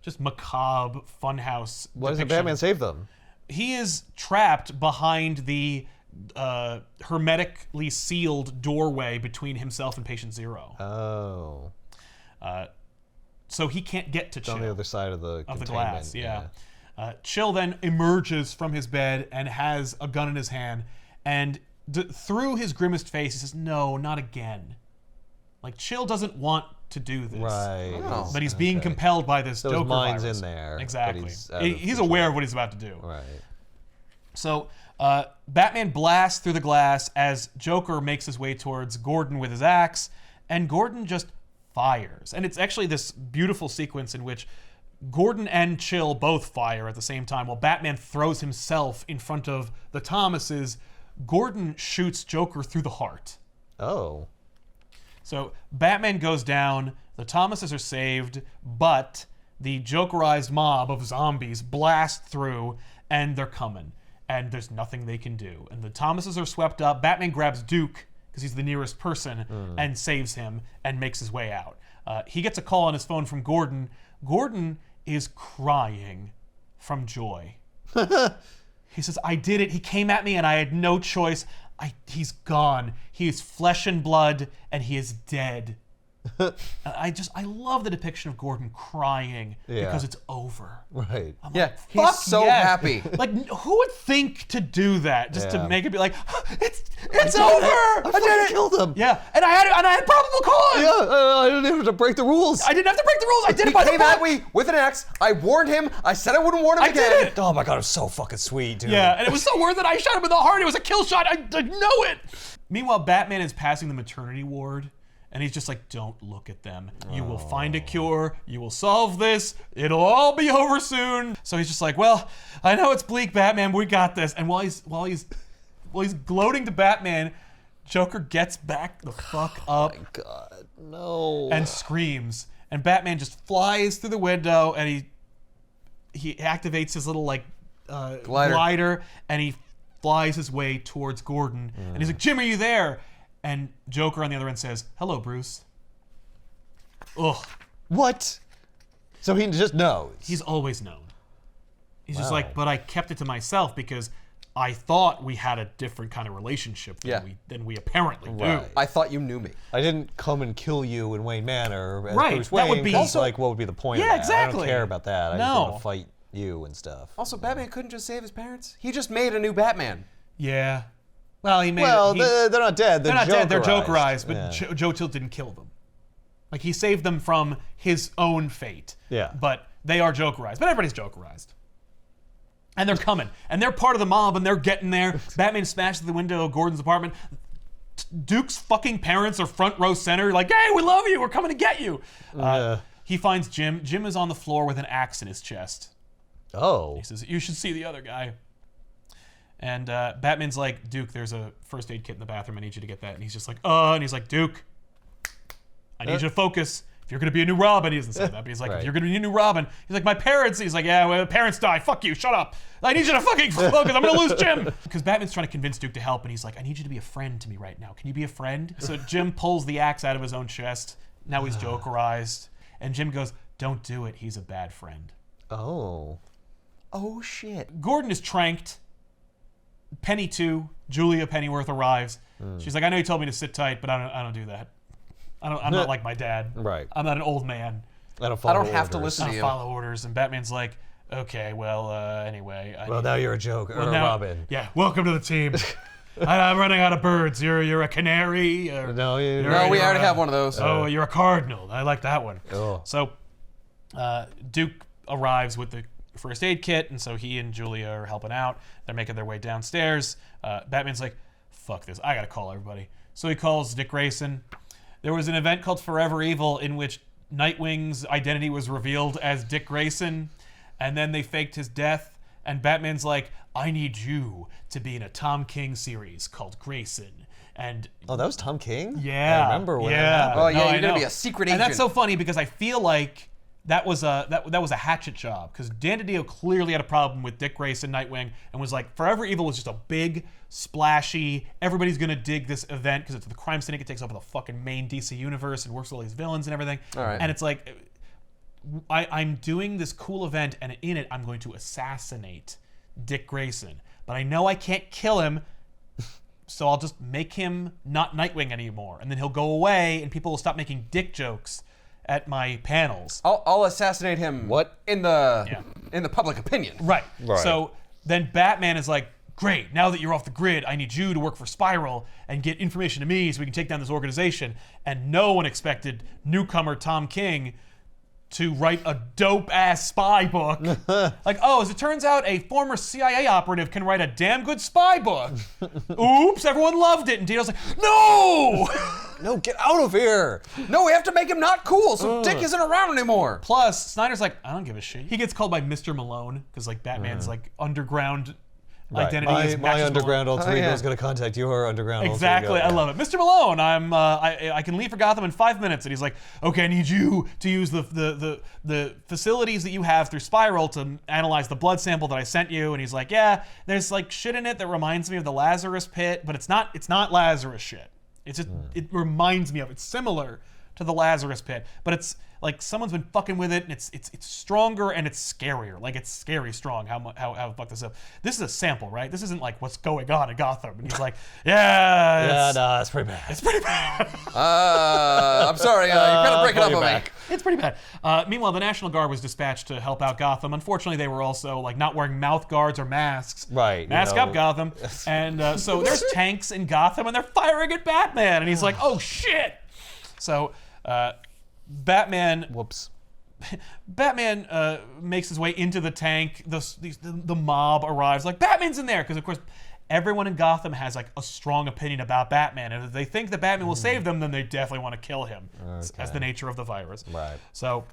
just macabre funhouse. Why doesn't depiction. Batman save them? He is trapped behind the hermetically sealed doorway between himself and Patient Zero. Oh. So he can't get to It's Chill. on the other side of the Of the containment, glass, yeah. Chill then emerges from his bed and has a gun in his hand, and through his grimaced face, he says, "No, not again." Like Chill doesn't want to do this, Right. Oh. but he's being compelled by this So his Joker mind's virus. in there, but Exactly. he's out of He's control. aware of what he's about to do. Right. So Batman blasts through the glass as Joker makes his way towards Gordon with his axe, and Gordon just fires. And it's actually this beautiful sequence in which Gordon and Chill both fire at the same time while Batman throws himself in front of the Thomases. Gordon shoots Joker through the heart. Oh. So Batman goes down, the Thomases are saved, but the Jokerized mob of zombies blast through, and they're coming. And there's nothing they can do. And the Thomases are swept up. Batman grabs Duke, because he's the nearest person, and saves him and makes his way out. He gets a call on his phone from Gordon. Gordon is crying from joy. He says, I did it. He came at me and I had no choice. He's gone. He is flesh and blood and he is dead. I love the depiction of Gordon crying because it's over. Right. I'm Yeah, like, he's fuck so yes. happy. Like, who would think to do that just to Yeah. make it be like, it's over. I did it. Killed him. Yeah, and I had probable cause. Yeah, I didn't have to break the rules. I didn't have to break the rules. I did He it by the came at book. me with an axe. I warned him. I said I wouldn't warn him I again. did it. Oh my god, it was so fucking sweet, dude. Yeah, and it was so worth it. I shot him in the heart. It was a kill shot. I know it. Meanwhile, Batman is passing the maternity ward, and he's just like, don't look at them. You will find a cure. You will solve this. It'll all be over soon. So he's just like, well, I know it's bleak, Batman, but we got this. And while he's while he's gloating to Batman, Joker gets back the fuck up. Oh my God, no. And screams. And Batman just flies through the window, and he activates his little like glider, and he flies his way towards Gordon. And he's like, Jim, are you there? And Joker on the other end says, hello, Bruce. Ugh. What? So he just knows. He's always known. He's just like, but I kept it to myself because I thought we had a different kind of relationship than we apparently do. Right. I thought you knew me. I didn't come and kill you in Wayne Manor as Right, Bruce that would Wayne, be- 'cause, Also- like, what would be the point of Yeah, that? I exactly. don't care about that. I just No. want to fight you and stuff. Also, Batman couldn't just save his parents. He just made a new Batman. Yeah. Well, he made Well, it. they're not dead. They're not dead. They're Jokerized, but Yeah. Joe Chill didn't kill them. Like, he saved them from his own fate. Yeah. But they are Jokerized. But everybody's Jokerized. And they're coming. And they're part of the mob, and they're getting there. Batman smashes the window of Gordon's apartment. Duke's fucking parents are front row center, like, hey, we love you. We're coming to get you. He finds Jim. Jim is on the floor with an axe in his chest. Oh. He says, you should see the other guy. And Batman's like, Duke, there's a first aid kit in the bathroom. I need you to get that. And he's just like, and he's like, Duke, I need you to focus. If you're going to be a new Robin, he doesn't say that, but he's like, if you're going to be a new Robin, he's like, my parents, he's like, yeah, well, parents die. Fuck you. Shut up. I need you to fucking focus. I'm going to lose Jim. Because Batman's trying to convince Duke to help, and he's like, I need you to be a friend to me right now. Can you be a friend? So Jim pulls the axe out of his own chest. Now he's Jokerized. And Jim goes, don't do it. He's a bad friend. Oh. Oh, shit. Gordon is tranked. Penny too. Julia Pennyworth arrives. She's like, I know you told me to sit tight, but I don't do that. I'm not like my dad. Right. I'm not an old man. I don't have to orders. listen I to don't you. follow orders. And Batman's like, okay, well, anyway. Well, now you're a Joker, or a now- Robin. Yeah, welcome to the team. I'm running out of birds. You're a canary. Or, No, you No, we you're already a- have one of those. Oh, you're a cardinal. I like that one. Oh. So Duke arrives with the first aid kit, and so he and Julia are helping out. They're making their way downstairs. Batman's like, fuck this. I gotta call everybody. So he calls Dick Grayson. There was an event called Forever Evil in which Nightwing's identity was revealed as Dick Grayson, and then they faked his death, and Batman's like, I need you to be in a Tom King series called Grayson. And Oh, that was Tom King? yeah, I remember when that yeah. happened. Oh, yeah, No, you're I gonna know. be a secret And that's agent. so funny because I feel like that was a hatchet job because Dan DiDio clearly had a problem with Dick Grayson, Nightwing, and was like, Forever Evil was just a big, splashy, everybody's gonna dig this event because it's the crime syndicate takes over the fucking main DC universe and works with all these villains and everything. All right. And it's like, I'm doing this cool event, and in it, I'm going to assassinate Dick Grayson. But I know I can't kill him, so I'll just make him not Nightwing anymore. And then he'll go away, and people will stop making dick jokes at my panels. I'll assassinate him. What? In the public opinion. Right. Right. So then Batman is like, great, now that you're off the grid, I need you to work for Spiral and get information to me so we can take down this organization. And no one expected newcomer Tom King to write a dope-ass spy book. Like, oh, as it turns out, a former CIA operative can write a damn good spy book. Oops, everyone loved it. And Dino's like, no! No, get out of here! No, we have to make him not cool so Dick isn't around anymore. Plus, Snyder's like, I don't give a shit. He gets called by Mr. Malone, because like Batman's like underground identity is My Matches underground Malone. alter ego yeah. is going to contact your underground Exactly, alter I ego. love it. Mr. Malone, I can leave for Gotham in 5 minutes, and he's like, okay, I need you to use the facilities that you have through Spiral to analyze the blood sample that I sent you. And he's like, yeah, there's like shit in it that reminds me of the Lazarus Pit, but it's not Lazarus shit. It's just it reminds me of. It's similar to the Lazarus Pit, but it's like someone's been fucking with it, and it's stronger and it's scarier. Like it's scary strong. How fucked this up? This is a sample, right? This isn't like what's going on in Gotham. And he's like, yeah, Yeah, no, that's pretty bad. it's pretty bad. I'm sorry, you're kind of breaking up call on you me. back. It's pretty bad. Meanwhile, the National Guard was dispatched to help out Gotham. Unfortunately, they were also like not wearing mouth guards or masks. Right, you Mask know. up, Gotham. And so there's tanks in Gotham, and they're firing at Batman. And he's like, oh shit. So Batman Whoops. makes his way into the tank. The mob arrives. Like, Batman's in there. Because, of course, everyone in Gotham has, like, a strong opinion about Batman. And if they think that Batman will save them, then they definitely want to kill him. As the nature of the virus. Right. So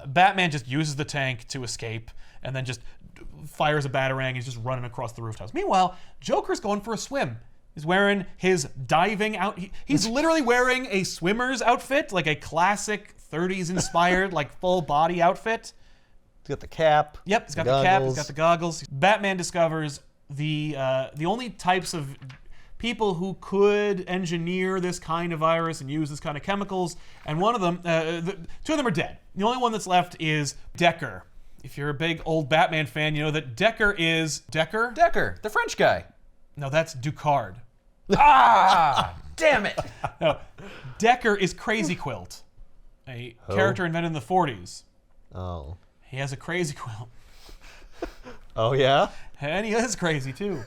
Batman just uses the tank to escape and then just fires a batarang. He's just running across the rooftops. Meanwhile, Joker's going for a swim. He's wearing his diving out. He's literally wearing a swimmer's outfit, like a classic 30s inspired, like full body outfit. He's got the cap. Yep, he's got the cap. He's got the goggles. Batman discovers the only types of people who could engineer this kind of virus and use this kind of chemicals, and one of them, two of them are dead. The only one that's left is Decker. If you're a big old Batman fan, you know that Decker is Decker, the French guy. No, that's Ducard. Ah, damn it. No, Decker is Crazy Quilt, a character invented in the 40s. Oh. He has a crazy quilt. Oh, yeah? And he is crazy, too.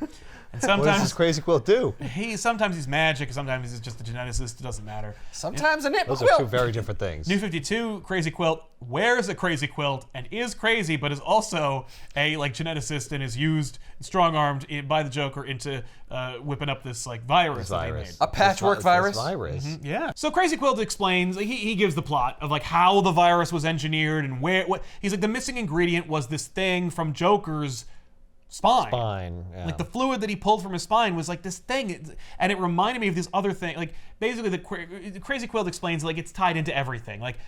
And What does this Crazy Quilt do? Sometimes he's magic, sometimes he's just a geneticist. It doesn't matter. Sometimes a knit Those quilt. are two very different things. New 52 Crazy Quilt wears a crazy quilt and is crazy, but is also a geneticist and is used, strong-armed by the Joker into whipping up this virus that they made. A patchwork virus. Mm-hmm. Yeah. So Crazy Quilt explains, he gives the plot of how the virus was engineered and what he's like, the missing ingredient was this thing from Joker's spine. Yeah. Like the fluid that he pulled from his spine was like this thing, and it reminded me of this other thing. Like basically, the Crazy Quilt explains it's tied into everything. Like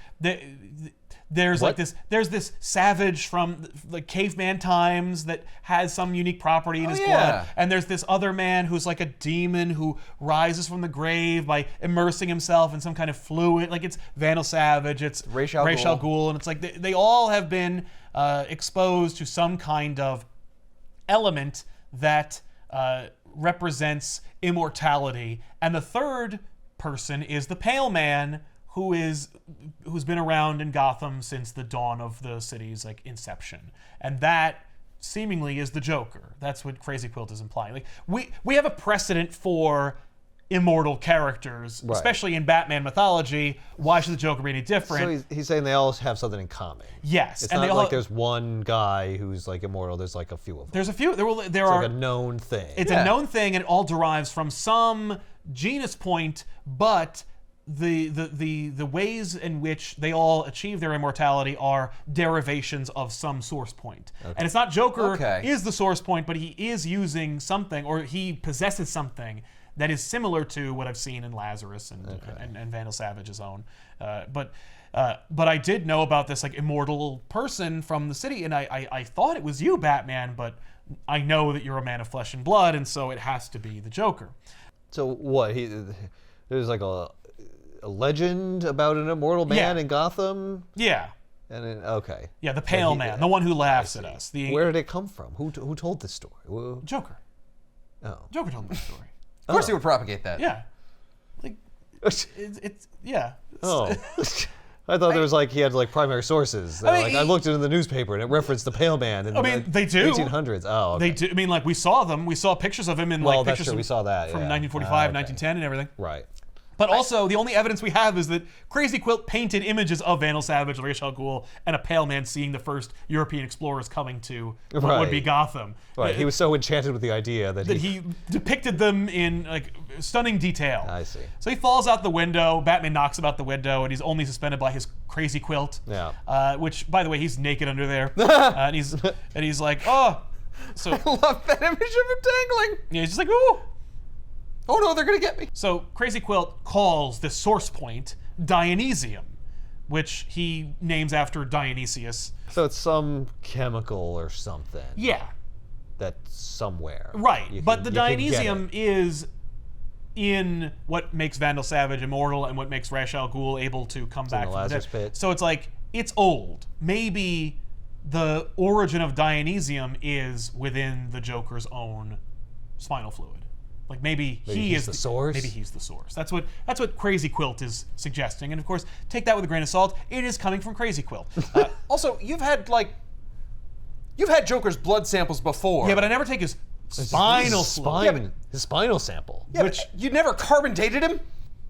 there's this savage from the caveman times that has some unique property in his blood, and there's this other man who's like a demon who rises from the grave by immersing himself in some kind of fluid. Like it's Vandal Savage, it's Ra's al Ghul, and it's like they all have been exposed to some kind of element that represents immortality, and the third person is the Pale Man, who's been around in Gotham since the dawn of the city's inception, and that seemingly is the Joker. That's what Crazy Quilt is implying. We have a precedent for immortal characters, especially in Batman mythology. Why should the Joker be any different? So he's saying they all have something in common. Yes. It's not there's one guy who's immortal. There's a few of them. There's a few. There are a known thing. It's a known thing, and it all derives from some genus point, but the ways in which they all achieve their immortality are derivations of some source point. Okay. And it's not Joker is the source point, but he is using something, or he possesses something that is similar to what I've seen in Lazarus and Vandal Savage's own. But I did know about this immortal person from the city, and I thought it was you, Batman, but I know that you're a man of flesh and blood, and so it has to be the Joker. So what? There's a legend about an immortal man in Gotham? Yeah. And Yeah, the Pale Man, the one who laughs at us. Where did it come from? Who told this story? Joker. Oh. Joker told me the story. Of course he would propagate that. Yeah. It's yeah. Oh. I thought there was he had primary sources. I looked into the newspaper and it referenced the Pale Man in they do. 1800s. Oh, okay. They do. We saw them. We saw pictures of him in that's pictures true. We saw that from 1945, 1910, and everything. Right. But also, the only evidence we have is that Crazy Quilt painted images of Vandal Savage, Ra's al Ghul, and a Pale Man seeing the first European explorers coming to what would be Gotham. Right. He was so enchanted with the idea that he depicted them in stunning detail. I see. So he falls out the window. Batman knocks him out the window, and he's only suspended by his Crazy Quilt. Yeah. Which, by the way, he's naked under there, and he's like, oh. So I love that image of him dangling. Yeah, he's just like, ooh. Oh no, they're gonna get me. So Crazy Quilt calls this source point Dionysium, which he names after Dionysius. So it's some chemical or something. Yeah. That's somewhere. Right, but the Dionysium is in what makes Vandal Savage immortal and what makes Ra's al Ghul able to come back from the Lazarus dead. pit. So it's it's old. Maybe the origin of Dionysium is within the Joker's own spinal fluid. Maybe he is the source. Maybe he's the source. That's what Crazy Quilt is suggesting. And of course, take that with a grain of salt. It is coming from Crazy Quilt. Also, you've had Joker's blood samples before. Yeah, but I never take his spinal fluid. His spinal sample. Yeah, which you never carbon dated him?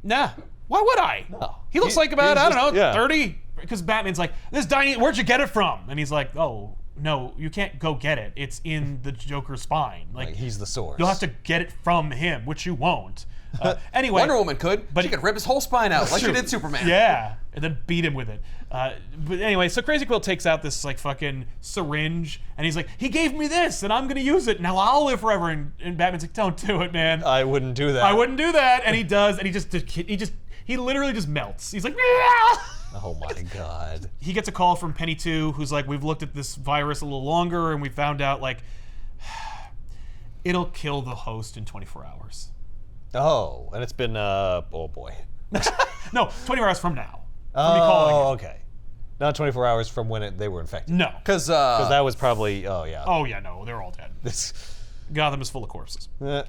Nah. Why would I? No. He looks like about 30. Because Batman's like, this where'd you get it from? And he's like, oh. No, you can't go get it. It's in the Joker's spine. He's the source. You'll have to get it from him, which you won't. Anyway, Wonder Woman could, but she could rip his whole spine out like she did Superman. Yeah, and then beat him with it. But anyway, so Crazy Quilt takes out this like fucking syringe, and he's like, he gave me this, and I'm gonna use it. Now I'll live forever. And Batman's like, don't do it, man. I wouldn't do that. I wouldn't do that. And he does, and he literally just melts. He's like, Oh my god. He gets a call from Penny 2, who's like, we've looked at this virus a little longer, and we found out like it'll kill the host in 24 hours. Oh, and it's been oh boy. No, 24 hours from now. From me calling Oh, it. okay. Not 24 hours from when they were infected. No. Because that was probably, oh yeah. Oh yeah, no, they're all dead. This. Gotham is full of corpses. Uh,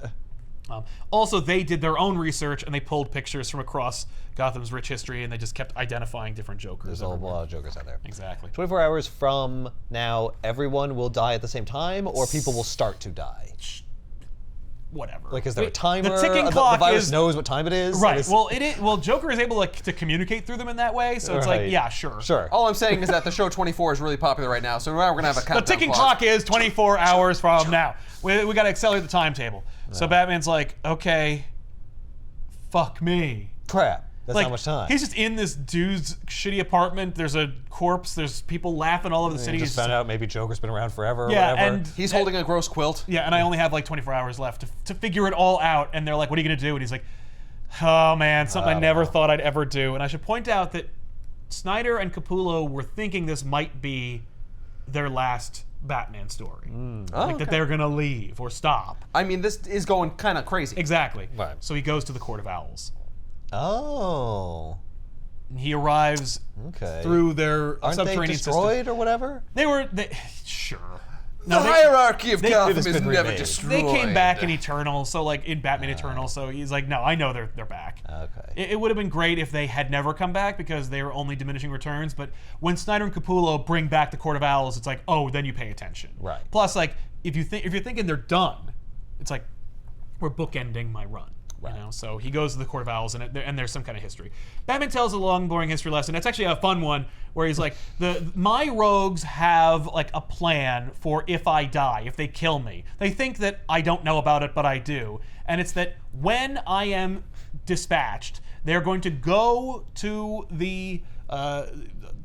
Also, they did their own research, and they pulled pictures from across Gotham's rich history, and they just kept identifying different Jokers. there's a lot of Jokers out there. Exactly. 24 hours from now, everyone will die at the same time, or people will start to die? Whatever. Like, is there a timer? The ticking clock the virus is knows what time it is? right. Is- Well, Joker is able to communicate through them in that way, so it's Right. like, yeah, sure. Sure. all I'm saying is that the show 24 is really popular right now, so now we're gonna have a The countdown ticking clock is 24 hours from now. We got to accelerate the timetable. So Batman's like, okay, fuck me. Crap. That's Like, not much time. he's just in this dude's shitty apartment. There's a corpse. There's people laughing all over the city. He just He's found out maybe Joker's been around forever or yeah, whatever. and He's holding a gross quilt. yeah, and I only have like 24 hours left to figure it all out. And they're like, what are you going to do? And he's like, oh man, something I never thought I'd ever do. And I should point out that Snyder and Capullo were thinking this might be their last Batman story. Like that they're going to leave or stop. I mean, this is going kind of crazy. Exactly. Right. So he goes to the Court of Owls. Oh. And he arrives Okay. through their Aren't they subterranean destroyed system. or whatever? Sure. The hierarchy of Gotham It has is been never remade. destroyed. They came back in Eternal, so like in Batman Eternal, so he's like, no, I know they're back. Okay. It would have been great if they had never come back because they were only diminishing returns, but when Snyder and Capullo bring back the Court of Owls, it's like, oh, then you pay attention. Right. Plus, like, if you're thinking they're done, it's like, we're bookending my run. You know? So he goes to the Court of Owls, and there's some kind of history. Batman tells a long, boring history lesson. It's actually a fun one where he's like, my rogues have like a plan for if I die, if they kill me. They think that I don't know about it, but I do. And it's that when I am dispatched, they're going to go to the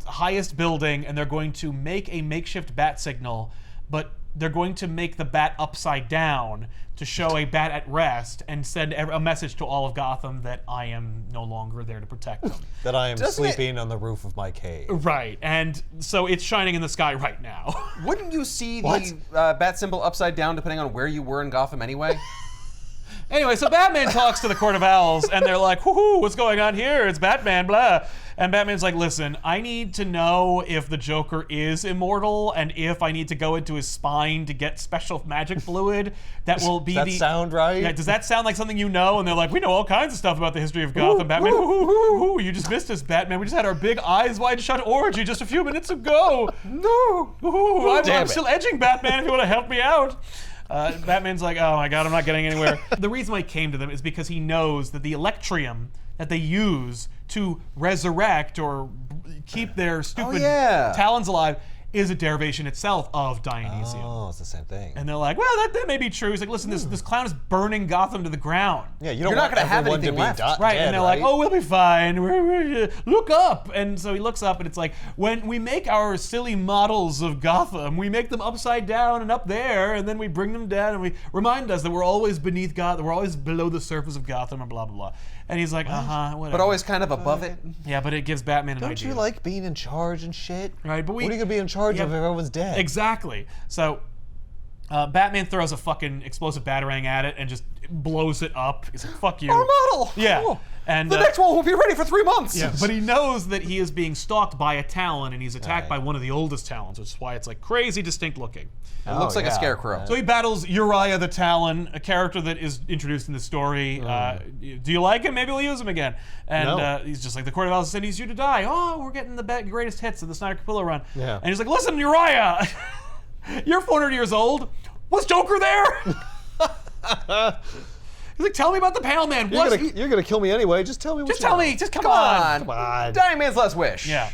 highest building, and they're going to make a makeshift bat signal, but they're going to make the bat upside down to show a bat at rest and send a message to all of Gotham that I am no longer there to protect them. That I am Doesn't it- sleeping on the roof of my cave. Right, and so it's shining in the sky right now. Wouldn't you see What? the bat symbol upside down depending on where you were in Gotham anyway? Anyway, so Batman talks to the Court of Owls, and they're like, whoo, what's going on here? It's Batman, blah. And Batman's like, listen, I need to know if the Joker is immortal, and if I need to go into his spine to get special magic fluid that will be Does that sound right? Yeah, does that sound like something you know? And they're like, we know all kinds of stuff about the history of Gotham. Batman, ooh, you just missed us, Batman. We just had our big eyes wide shut orgy just a few minutes ago. No. Ooh, I'm Damn it. still edging, Batman, if you want to help me out. Batman's like, oh my god, I'm not getting anywhere. The reason why he came to them is because he knows that the Electrium that they use to resurrect or keep their stupid yeah. talons alive is a derivation itself of Dionysium. Oh, it's the same thing. And they're like, well, that may be true. He's like, listen, this clown is burning Gotham to the ground. Yeah, you don't You're not want gonna have everyone to anything be left. Right, dead, and they're like, oh, we'll be fine. Look up. And so he looks up, and it's like, when we make our silly models of Gotham, we make them upside down and up there, and then we bring them down, and we remind us that we're always beneath Gotham, we're always below the surface of Gotham, and blah, blah, blah. And he's like, whatever. But always kind of above it. Yeah, but it gives Batman an Don't idea. you like being in charge and shit? Right, but what are you gonna be in charge of if everyone's dead? Exactly. So Batman throws a fucking explosive batarang at it and just blows it up. He's like, fuck you. Our model. Yeah. Cool. And The next one will be ready for 3 months. yeah, but he knows that he is being stalked by a Talon, and he's attacked by one of the oldest Talons, which is why it's like crazy distinct looking. It looks like a scarecrow. So he battles Uriah the Talon, a character that is introduced in the story. Do you like him? Maybe we'll use him again. And No. He's just like, the Court of Owls needs you to die. Oh, we're getting the greatest hits of the Snyder Capullo run. Yeah. And he's like, listen, Uriah, you're 400 years old. Was Joker there? He's like, tell me about the Pale Man. You're gonna kill me anyway. Just tell me. Just tell me. Just come on. Come on. Dying Man's Last Wish. Yeah.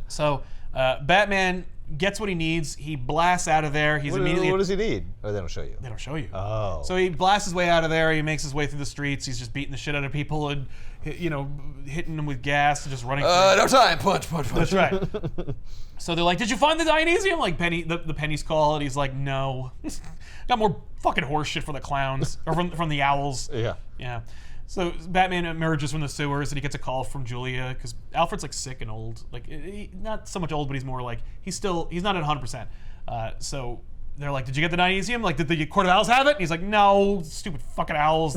So Batman gets what he needs. He blasts out of there. He's immediately. What does he need? Or they don't show you. They don't show you. Oh. So he blasts his way out of there. He makes his way through the streets. He's just beating the shit out of people and, hitting them with gas and just running. No time. Punch. That's right. So they're like, "Did you find the Dionysium?" Like the pennies call it. He's like, "No." Got more fucking horse shit for the clowns or from the owls. Yeah. Yeah. So Batman emerges from the sewers and he gets a call from Julia because Alfred's like sick and old. Like not so much old, but he's more like he's not at 100%. So they're like, "Did you get the Dionysium? Like, did the Court of Owls have it?" And he's like, "No, stupid fucking owls.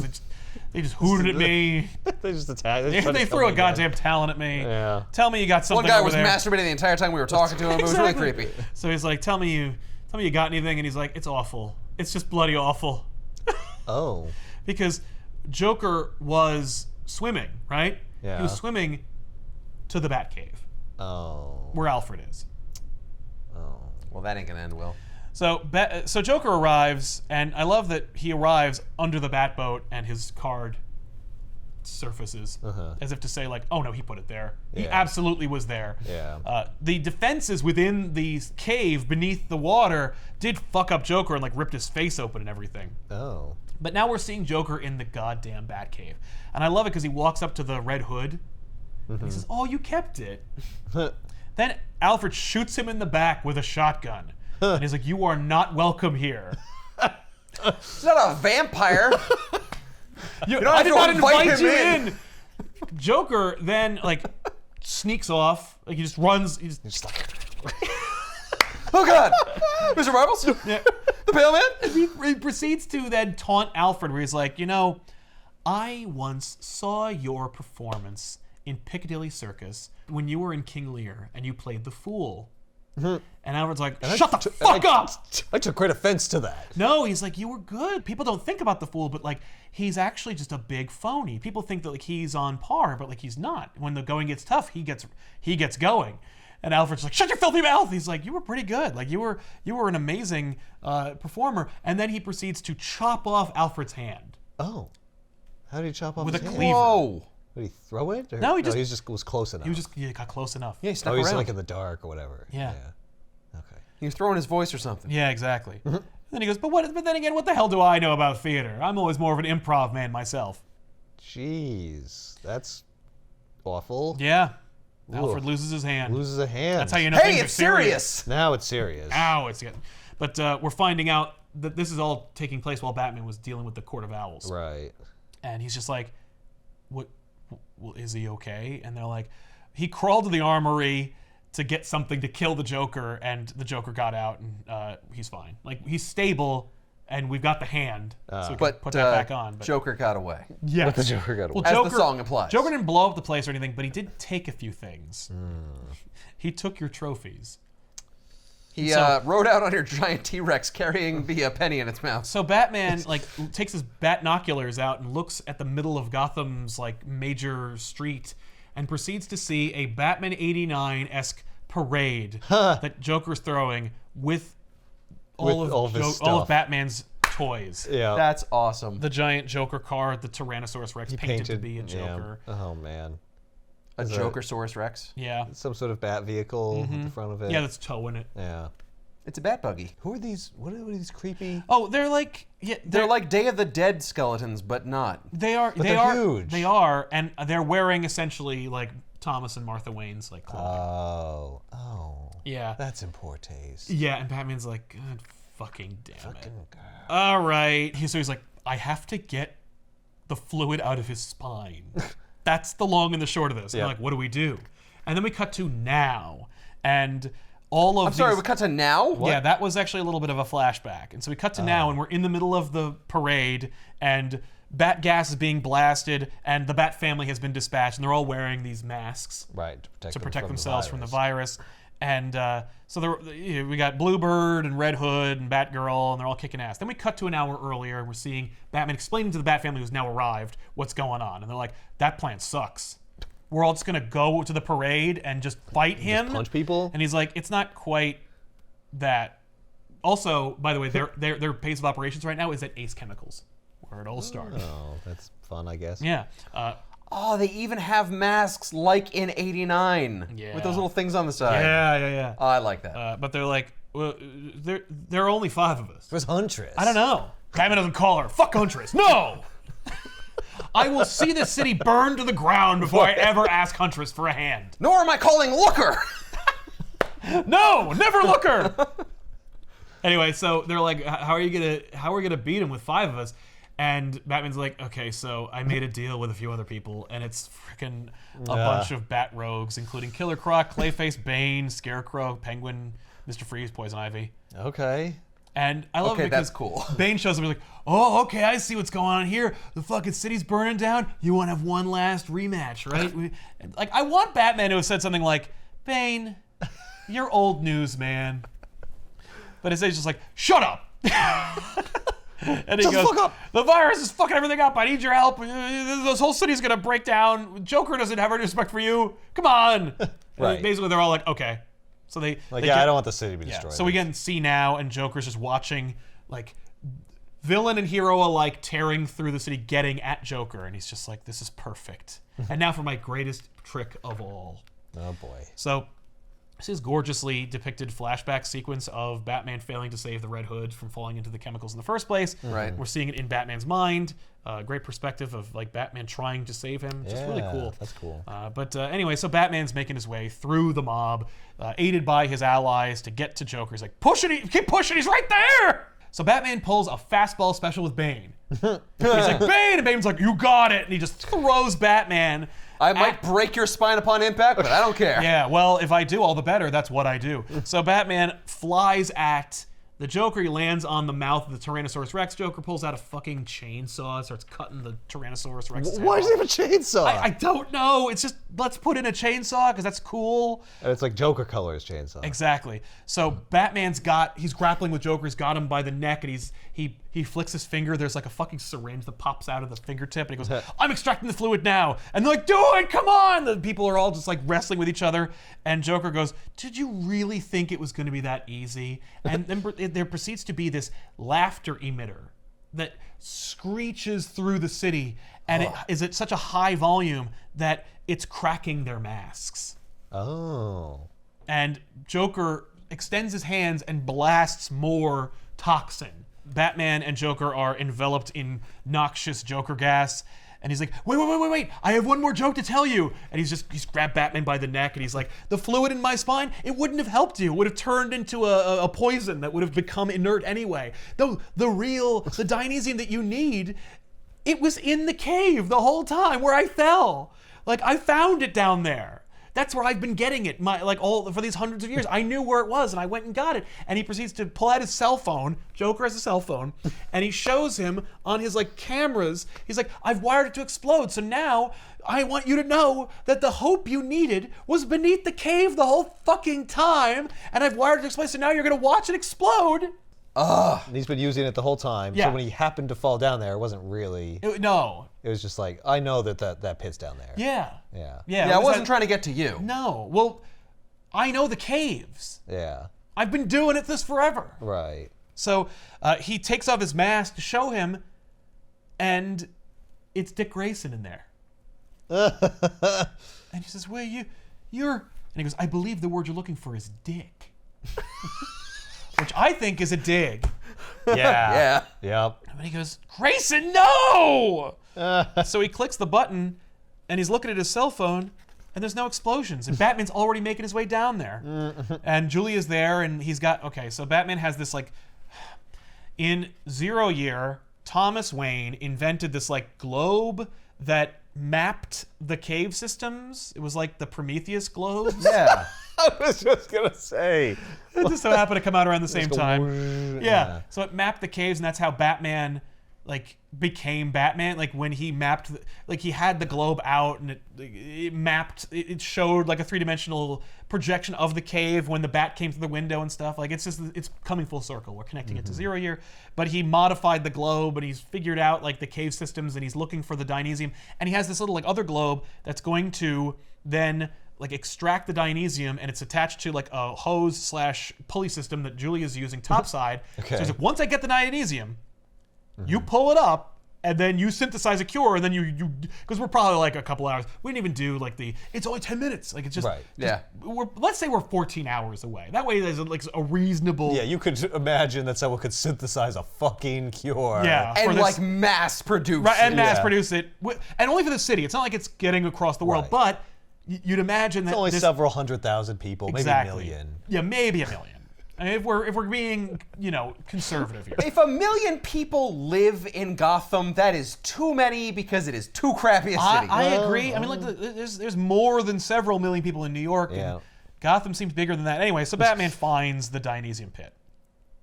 They just hooted at me. They just attacked. They threw a goddamn talon at me. Yeah. Tell me you got something." One guy over was there. masturbating the entire time we were talking to him. It was really creepy. So he's like, "Tell me you got anything?" And he's like, "It's awful. It's just bloody awful." Oh. Because Joker was swimming, right? Yeah. He was swimming to the Batcave, Oh. where Alfred is. Oh. Well, that ain't gonna end well. So Joker arrives, and I love that he arrives under the Batboat, and his card surfaces, as if to say, like, "Oh no, he put it there. He Yeah. absolutely was there." Yeah. The defenses within the cave beneath the water did fuck up Joker and like ripped his face open and everything. Oh. But now we're seeing Joker in the goddamn Batcave. And I love it because he walks up to the Red Hood and he says, "Oh, you kept it." Then Alfred shoots him in the back with a shotgun. And he's like, "You are not welcome here." He's not a vampire. I did not invite you him in. Joker then like sneaks off. Like he just runs. He's just like, Oh God, Mr. Marbles, yeah. the Pale Man. He proceeds to then taunt Alfred, where he's like, "I once saw your performance in Piccadilly Circus when you were in King Lear and you played the fool." And Alfred's like, "Shut the fuck up!" I took great offense to that. No, he's like, "You were good. People don't think about the fool, but like he's actually just a big phony. People think that like he's on par, but like he's not. When the going gets tough, he gets going." And Alfred's like, "Shut your filthy mouth!" He's like, "You were pretty good. Like you were an amazing performer." And then he proceeds to chop off Alfred's hand Oh. How did he chop off with a his hand? cleaver. Whoa. Did he throw it? Or, No, he just was close enough. He got close enough. Yeah, he snuck Oh, he's around. like in the dark or whatever. Yeah. Okay. He was throwing his voice or something. Yeah, exactly. And then he goes, But then again, what the hell do I know about theater? I'm always more of an improv man myself." Jeez, that's awful. Yeah. Oof. Alfred loses his hand. Loses a hand. That's how you know Hey, things it's are serious. serious. Now it's serious. Ow, it's getting. But we're finding out that this is all taking place while Batman was dealing with the Court of Owls. Right. And he's just like, "What? Well, is he okay?" And they're like, "He crawled to the armory to get something to kill the Joker, and the Joker got out, and he's fine. Like he's stable, and we've got the hand, so we can But put that back on." But Joker got away. yeah, But the Joker got away. As the song implies. Joker didn't blow up the place or anything, but he did take a few things. He took your trophies. He So- rode out on your giant T-Rex carrying the penny in its mouth. So Batman like takes his batnoculars out and looks at the middle of Gotham's like major street and proceeds to see a Batman 89-esque parade that Joker's throwing with all of his all stuff. of Batman's toys. Yeah. That's awesome. The giant Joker car, the Tyrannosaurus Rex painted to be a Joker. Yeah. Oh man. A Jokersaurus Rex. Yeah. Some sort of bat vehicle at the front of it. Yeah, that's towing it. Yeah. It's a bat buggy. Who are these? What are these creepy? Oh, they're like They're like Day of the Dead skeletons, but not. they are they're huge. They are, and they're wearing essentially like Thomas and Martha Wayne's like clothing. Oh. Yeah. That's in poor taste. Yeah, and Batman's like, "God fucking damn it." Fucking God. All right. So he's like, "I have to get the fluid out of his spine." That's the long and the short of this. Yeah. I'm like, "What do we do?" And then we cut to now, and all of I'm sorry, these- we cut to now? Yeah, that was actually a little bit of a flashback. And so we cut to now, and we're in the middle of the parade, and bat gas is being blasted, and the Bat family has been dispatched, and they're all wearing these masks Right. to protect themselves from the virus. And so we got Bluebird and Red Hood and Batgirl, and they're all kicking ass. Then we cut to an hour earlier, and we're seeing Batman explaining to the Bat family who's now arrived what's going on. And they're like, "That plan sucks. We're all just going to go to the parade and just fight him." Punch people? And he's like, "It's not quite that." Also, by the way, their pace of operations right now is at Ace Chemicals, where it all started. Oh, that's fun, I guess. Yeah. Oh, they even have masks like in '89 Yeah. with those little things on the side. Yeah. Oh, I like that. But they're like, well, there are only 5 of us. Where's Huntress? I don't know. Batman doesn't call her. Fuck Huntress. No! I will see this city burn to the ground before I ever ask Huntress for a hand. Nor am I calling Looker. No, never Looker. Anyway, so they're like, how are we gonna beat him with 5 of us? And Batman's like, okay, so I made a deal with a few other people, and it's freaking a bunch of Bat rogues, including Killer Croc, Clayface, Bane, Scarecrow, Penguin, Mr. Freeze, Poison Ivy. Okay. And I love it because that's cool. Bane shows up and is like, oh, okay, I see what's going on here. The fucking city's burning down. You want to have one last rematch, right? Like, I want Batman to have said something like, Bane, you're old news, man. But instead he's just like, shut up. And he goes, the virus is fucking everything up. I need your help. This whole city's going to break down. Joker doesn't have any respect for you. Come on. Right. Basically, they're all like, okay. So they I don't want the city to be destroyed. So we get see now, and Joker's just watching, like, villain and hero alike tearing through the city, getting at Joker, and he's just like, this is perfect. And now for my greatest trick of all. Oh boy. So this is gorgeously depicted flashback sequence of Batman failing to save the Red Hood from falling into the chemicals in the first place. Right. We're seeing it in Batman's mind. Great perspective of like Batman trying to save him. Just really cool. That's cool. But anyway, so Batman's making his way through the mob, aided by his allies to get to Joker. He's like, push it, keep pushing, he's right there! So Batman pulls a fastball special with Bane. He's like, Bane! And Bane's like, you got it! And he just throws Batman. I might break your spine upon impact, but I don't care. Yeah, well, if I do, all the better. That's what I do. So Batman flies at the Joker. He lands on the mouth of the Tyrannosaurus Rex. Joker pulls out a fucking chainsaw, starts cutting the Tyrannosaurus Rex. Why does he have a chainsaw? I don't know. It's just, let's put in a chainsaw because that's cool. And it's like Joker colors chainsaw. Exactly. So Batman's he's grappling with Joker. He's got him by the neck, and he flicks his finger. There's like a fucking syringe that pops out of the fingertip, and he goes, I'm extracting the fluid now. And they're like, do it, come on. The people are all just like wrestling with each other. And Joker goes, did you really think it was going to be that easy? And then there proceeds to be this laughter emitter that screeches through the city, and it is at such a high volume that it's cracking their masks. Oh. And Joker extends his hands and blasts more toxin. Batman and Joker are enveloped in noxious Joker gas. And he's like, wait, I have one more joke to tell you. And he's grabbed Batman by the neck, and he's like, the fluid in my spine, it wouldn't have helped you. It would have turned into a poison that would have become inert anyway. The Dionysium that you need, it was in the cave the whole time where I fell. Like, I found it down there. That's where I've been getting it, for these hundreds of years. I knew where it was, and I went and got it. And he proceeds to pull out his cell phone. Joker has a cell phone, and he shows him on his cameras. He's like, I've wired it to explode. So now I want you to know that the hope you needed was beneath the cave the whole fucking time, and I've wired it to explode. So now you're gonna watch it explode. And he's been using it the whole time. Yeah. So when he happened to fall down there, it wasn't really. No. It was just like, I know that pit's down there. Yeah. Yeah. I wasn't trying to get to you. No. Well, I know the caves. Yeah. I've been doing this forever. Right. So he takes off his mask to show him, and it's Dick Grayson in there. And he says, well, you're... And he goes, I believe the word you're looking for is dick. Which I think is a dig. Yeah. Yeah. Yep. And he goes, Grayson, no! So he clicks the button, and he's looking at his cell phone, and there's no explosions. And Batman's already making his way down there. And Julia's there, and he's got... Okay, so Batman has this, in 0 year, Thomas Wayne invented this, globe that mapped the cave systems. It was like the Prometheus globes. Yeah. I was just gonna say. It just so happened to come out around the same time. Yeah. So it mapped the caves, and that's how Batman became Batman. When he mapped, he had the globe out, and it mapped. It showed a 3-dimensional projection of the cave when the bat came through the window and stuff. It's coming full circle. We're connecting it to 0 year, but he modified the globe, and he's figured out the cave systems, and he's looking for the Dionysium, and he has this little other globe that's going to then extract the Dionysium, and it's attached to a hose/pulley system that Julia's using topside. Okay. So he's like, once I get the Dionysium, you pull it up, and then you synthesize a cure, and then you because we're probably like a couple hours. We didn't even do like it's only 10 minutes. Like it's just Right. Let's say we're 14 hours away. That way there's like a reasonable. Yeah, you could imagine that someone could synthesize a fucking cure. Yeah, And for like this- mass produce. right, and mass Yeah. produce it, and only for the city. It's not like it's getting across the world, Right. but you'd imagine that It's only this, several 100,000 people, exactly. maybe a million. Yeah, maybe a million. I mean, if we're being conservative here. If 1 million people live in Gotham, that is too many because it is too crappy a city. I agree. I mean, like, there's more than several million people in New York. Yeah. And Gotham seems bigger than that. Anyway, so Batman finds the Dionysium pit.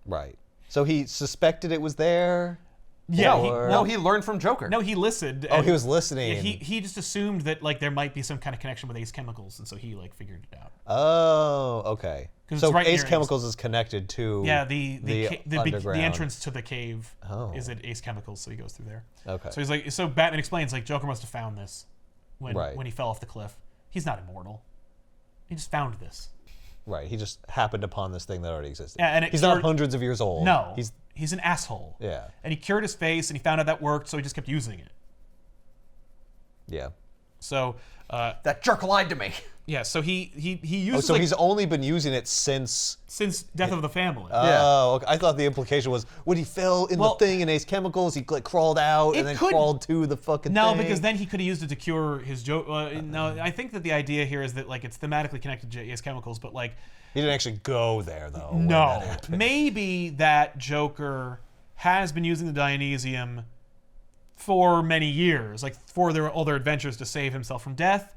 Right. So he suspected it was there? Yeah. No, he learned from Joker. No, he listened. Oh, and he was listening. He just assumed that like there might be some kind of connection with Ace Chemicals, and so he like figured it out. Oh, okay. 'Cause So it's right Ace near Chemicals is connected to Yeah, the underground. entrance to the cave Oh. is at Ace Chemicals, so he goes through there. Okay. So he's like, so Batman explains like Joker must have found this when Right. he fell off the cliff. He's not immortal. He just found this. Right. He just happened upon this thing that already existed. Yeah, and it He's not cured- hundreds of years old. No, He's he's an asshole. yeah. And he cured his face, and he found out that worked, so he just kept using it. Yeah. So, That jerk lied to me. yeah, so he Oh, uses so like he's only been using it since. since Death of the Family. Oh, okay. I thought the implication was when he fell in Well, the thing in Ace Chemicals, he like crawled out it and then could- crawled to the fucking No, thing. because then he could have used it to cure his joke. No, I think that the idea here is that like it's thematically connected to Ace Chemicals, but like he didn't actually go there though. when that no, happened. maybe that Joker has been using the Dionysium for many years, like for all their adventures to save himself from death,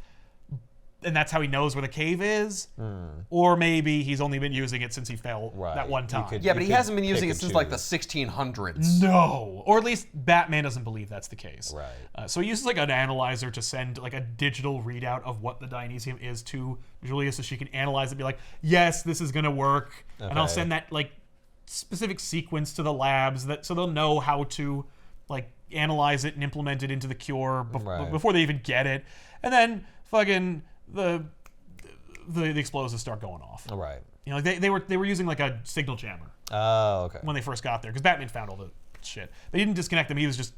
and that's how he knows where the cave is. Or maybe he's only been using it since he fell Right. that one You time. could- Yeah, but he could hasn't been using pick it and since like the choose. 1600s. No, or at least Batman doesn't believe that's the case. Right. So he uses like an analyzer to send like a digital readout of what the Dionysium is to Julia, so she can analyze it and be like, yes, this is gonna work, and I'll Okay. send that like specific sequence to the labs so they'll know how to like analyze it and implement it into the cure Right. before they even get it, and then fucking the explosives start going off. All right. You know, like they were using like a signal jammer Oh, okay. when they first got there, because Batman found all the shit. They didn't disconnect them. He was just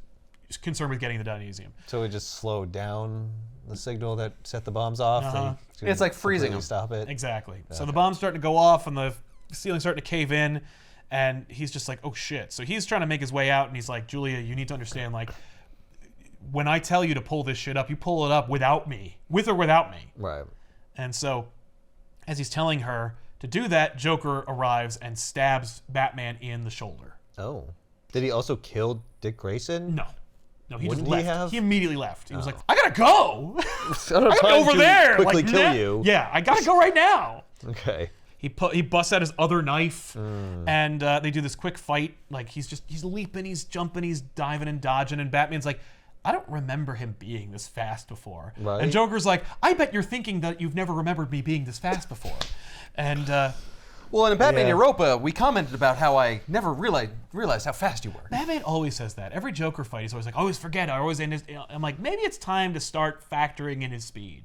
concerned with getting the Dionysium. So it just slowed down the signal that set the bombs off. Uh-huh. They It's like freezing completely them. Stop it. Exactly. So the bomb's starting to go off, and the ceiling's starting to cave in, and he's just like, oh shit. So he's trying to make his way out, and he's like, Julia, you need to understand, like, when I tell you to pull this shit up, you pull it up without me, with or without me. Right. And so, as he's telling her to do that, Joker arrives and stabs Batman in the shoulder. Oh. Did he also kill Dick Grayson? No, he Wouldn't just he left. have? He immediately left. He was like, I gotta go. I don't have I gotta time over to there. Quickly like, kill nah. you. Yeah, I gotta go right now. Okay. He busts out his other knife, and they do this quick fight. Like he's leaping, he's jumping, he's diving and dodging, and Batman's like, I don't remember him being this fast before. Right. And Joker's like, I bet you're thinking that you've never remembered me being this fast before. And Well, in Batman Yeah. Europa, we commented about how I never realized how fast you were. Batman always says that. Every Joker fight, he's always like, I always forget. I'm like, maybe it's time to start factoring in his speed.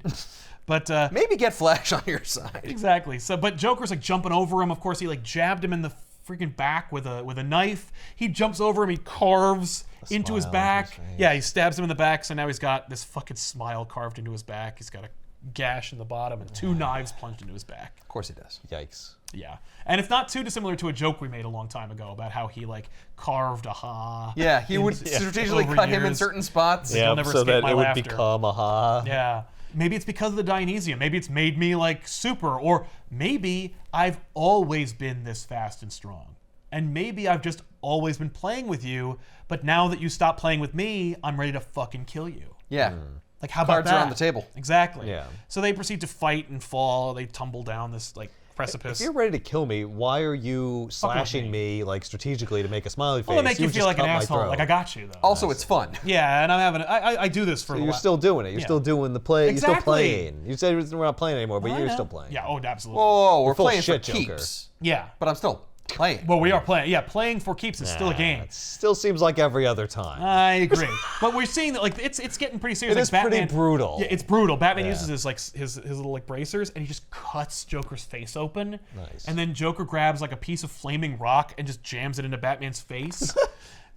But Maybe get Flash on your side. exactly. So, but Joker's like jumping over him. Of course, he like jabbed him in the freaking back with a knife. He jumps over him. He carves into his smile on back. his face. Yeah, he stabs him in the back. So now he's got this fucking smile carved into his back. He's got a gash in the bottom and two knives plunged into his back. Of course he does. Yikes. Yeah, and it's not too dissimilar to a joke we made a long time ago about how he like carved a ha. Yeah, he would into- strategically over cut him in years. certain spots. You'll never so escape that my it would laughter. become a ha. Yeah. Maybe it's because of the Dionysium. Maybe it's made me like super. Or maybe I've always been this fast and strong. And maybe I've just always been playing with you, but now that you stop playing with me, I'm ready to fucking kill you. Yeah. Like, how about Cards that? are on the table. Exactly. Yeah. So they proceed to fight and fall. They tumble down this like precipice. If you're ready to kill me, why are you slashing me. me like strategically to make a smiley face? Well, to make you just feel like an cut my asshole. throat. Like, I got you, though. Also, it's fun. Yeah, and I'm having. I do this for the You're la- still doing it. You're Yeah. still doing the play. You're still Exactly. playing. You said we're not playing anymore, but I you're know. still playing. Yeah, oh, absolutely. Whoa, we're full playing of for shit, Joker. keeps. Yeah. But I'm still playing. Well, we are playing. Yeah, playing for keeps is still a game. It still seems like every other time. I agree, but we're seeing that like it's getting pretty serious. It like, is pretty Batman, brutal. Yeah, it's brutal. Batman Yeah. uses his like his little like bracers, and he just cuts Joker's face open. Nice. And then Joker grabs like a piece of flaming rock and just jams it into Batman's face.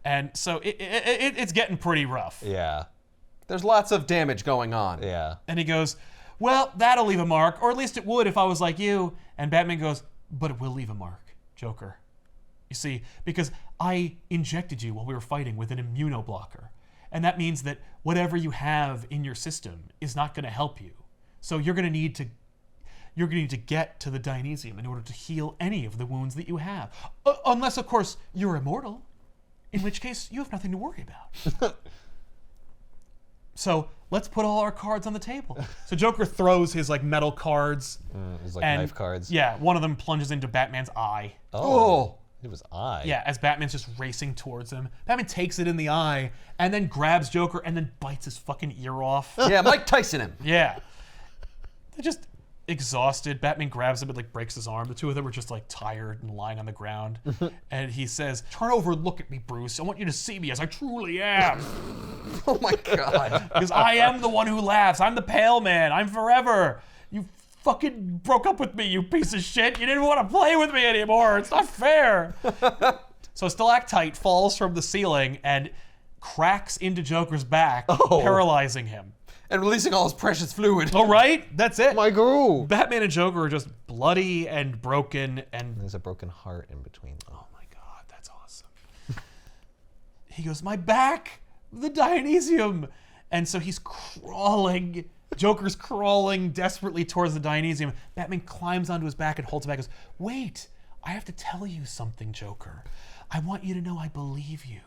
And so it's getting pretty rough. Yeah. There's lots of damage going on. Yeah. And he goes, well, that'll leave a mark, or at least it would if I was like you. And Batman goes, but it will leave a mark, Joker. You see, because I injected you while we were fighting with an immunoblocker. And that means that whatever you have in your system is not going to help you. So you're going to need to get to the Dionysium in order to heal any of the wounds that you have. Unless, of course, you're immortal. In which case, you have nothing to worry about. So let's put all our cards on the table. So Joker throws his like metal cards. It's like knife cards. Yeah, one of them plunges into Batman's eye. Oh. It was eye. Yeah, as Batman's just racing towards him. Batman takes it in the eye and then grabs Joker and then bites his fucking ear off. Yeah, Mike Tyson him. Yeah. They're just exhausted. Batman grabs him and like breaks his arm. The two of them are just like tired and lying on the ground. And he says, turn over and look at me, Bruce. I want you to see me as I truly am. Oh my God. Because I am the one who laughs. I'm the pale man. I'm forever. You fucking broke up with me, you piece of shit. You didn't want to play with me anymore. It's not fair. So stalactite falls from the ceiling and cracks into Joker's back, paralyzing him. And releasing all his precious fluid. All right, that's it. My groove. Batman and Joker are just bloody and broken, and There's a broken heart in between. oh my God, that's awesome. He goes, my back, the Dionysium. And so he's crawling. Joker's crawling desperately towards the Dionysium. Batman climbs onto his back and holds him back and goes, wait, I have to tell you something, Joker. I want you to know I believe you.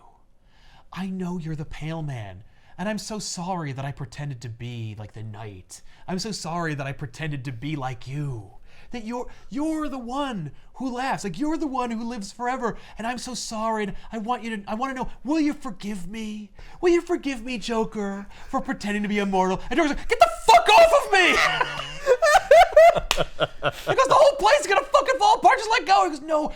I know you're the Pale Man. And I'm so sorry that I pretended to be like the Knight. I'm so sorry that I pretended to be like you. That you're the one who laughs. Like you're the one who lives forever. And I'm so sorry. And I want to know, will you forgive me? Will you forgive me, Joker, for pretending to be immortal? And Joker's like, get the fuck off of me! Because the whole place is gonna fucking fall apart. Just let go. He goes, no,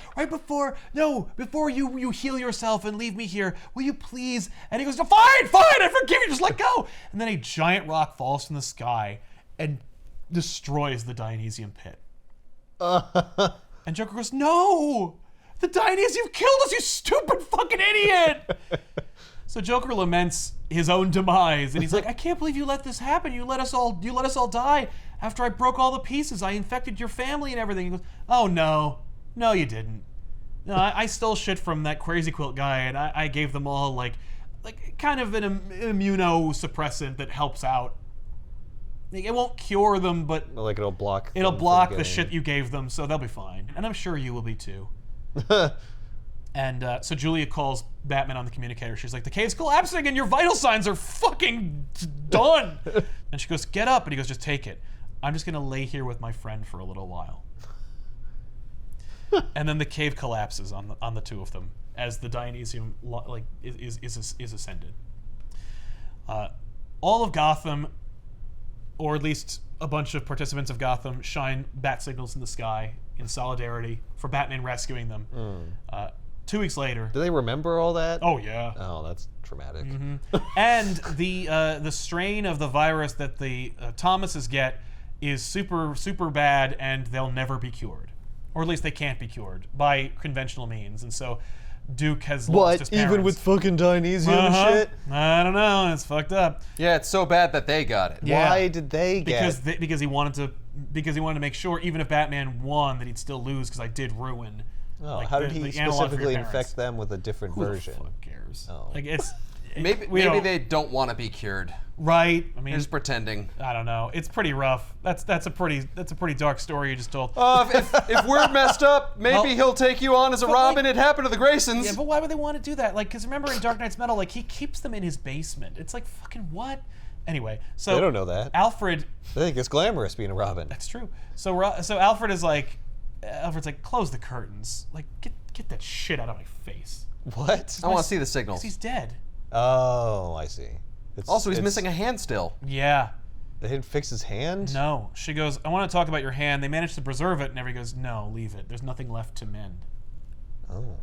before you heal yourself and leave me here, will you please? And he goes, no, fine, I forgive you. Just let go. And then a giant rock falls from the sky and destroys the Dionysium pit. And Joker goes, no, the Dionysium killed us, you stupid fucking idiot. So Joker laments his own demise, and he's like, I can't believe you let this happen. You let us all die after I broke all the pieces. I infected your family and everything. He goes, oh no, you didn't. No, I stole shit from that Crazy Quilt guy, and I gave them all like kind of an immunosuppressant that helps out. It won't cure them, but like it'll block the shit you gave them, so they'll be fine. And I'm sure you will be too. And so Julia calls Batman on the communicator. She's like, the cave's collapsing and your vital signs are fucking done. And she goes, get up. And he goes, just take it. I'm just going to lay here with my friend for a little while. And then the cave collapses on the two of them as the Dionysium is ascended. All of Gotham, or at least a bunch of participants of Gotham, shine bat signals in the sky in solidarity for Batman rescuing them. 2 weeks later. Do they remember all that? Oh yeah. Oh, that's traumatic. Mm-hmm. And the strain of the virus that the Thomases get is super, super bad, and they'll never be cured, or at least they can't be cured by conventional means. And so Duke has lost his parents. Even with fucking Dionysium and shit? I don't know. It's fucked up. Yeah, it's so bad that they got it. Yeah. Why did they get it? Because he wanted to make sure, even if Batman won, that he'd still lose, because I did ruin. Oh, how did he specifically infect them with a different version? Who the fuck cares? Oh. Like it's maybe they don't want to be cured. Right. I mean, They're just pretending. I don't know. It's pretty rough. That's a pretty dark story you just told. If we're messed up, maybe he'll take you on as a Robin. It happened to the Graysons. Yeah, but why would they want to do that? Like, because remember in Dark Knight's Metal, like he keeps them in his basement. It's like fucking what? Anyway, so they don't know that. Alfred. They think it's glamorous being a Robin. That's true. So Alfred's like, close the curtains. Like, get that shit out of my face. What? I want to see the signals. Because he's dead. Oh, I see. He's missing a hand still. Yeah. They didn't fix his hand? No. She goes, I want to talk about your hand. They managed to preserve it. And everybody goes, no, leave it. There's nothing left to mend. Oh.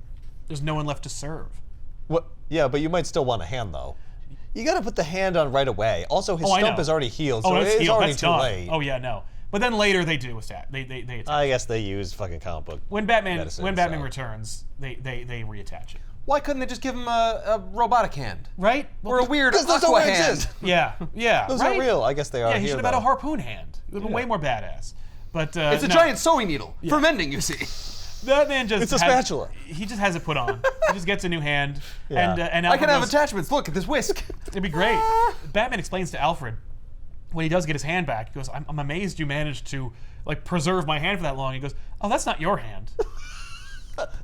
There's no one left to serve. What? Yeah, but you might still want a hand, though. You got to put the hand on right away. Also, his stump is already healed, so it's already too late. Oh, yeah, no. But then later they do attack. They attack. I guess they use fucking comic book When Batman medicine, Returns, they reattach it. Why couldn't they just give him a robotic hand? Right? Or a weird Because those aqua don't hand? exist. Yeah, Those right? aren't real. I guess they are. Yeah, he here, should have had a though. harpoon hand. It would have been way more badass. But It's a no. giant sewing needle for mending, you see. That man just It's a has- spatula. He just has it put on. He just gets a new hand. Yeah. And I Alfred can have goes, attachments. Look at this whisk. it'd be great. Batman explains to Alfred when he does get his hand back. He goes, I'm amazed you managed to like preserve my hand for that long. He goes, oh, that's not your hand.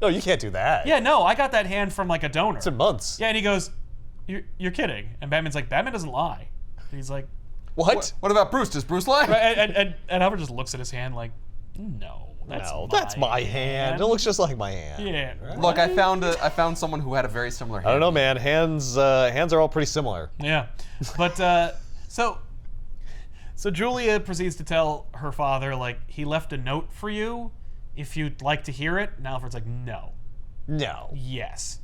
No, you can't do that. Yeah, no, I got that hand from like a donor. It's in months. Yeah, and he goes, you're kidding. And Batman's like, Batman doesn't lie. And he's like, What? What about Bruce? Does Bruce lie? and Alfred just looks at his hand like, no, That's my hand. It looks just like my hand. Yeah. Look, I found someone who had a very similar hand. I don't know, man. Hands are all pretty similar. Yeah, but so Julia proceeds to tell her father like he left a note for you if you'd like to hear it. And Alfred's like, no, No. yes,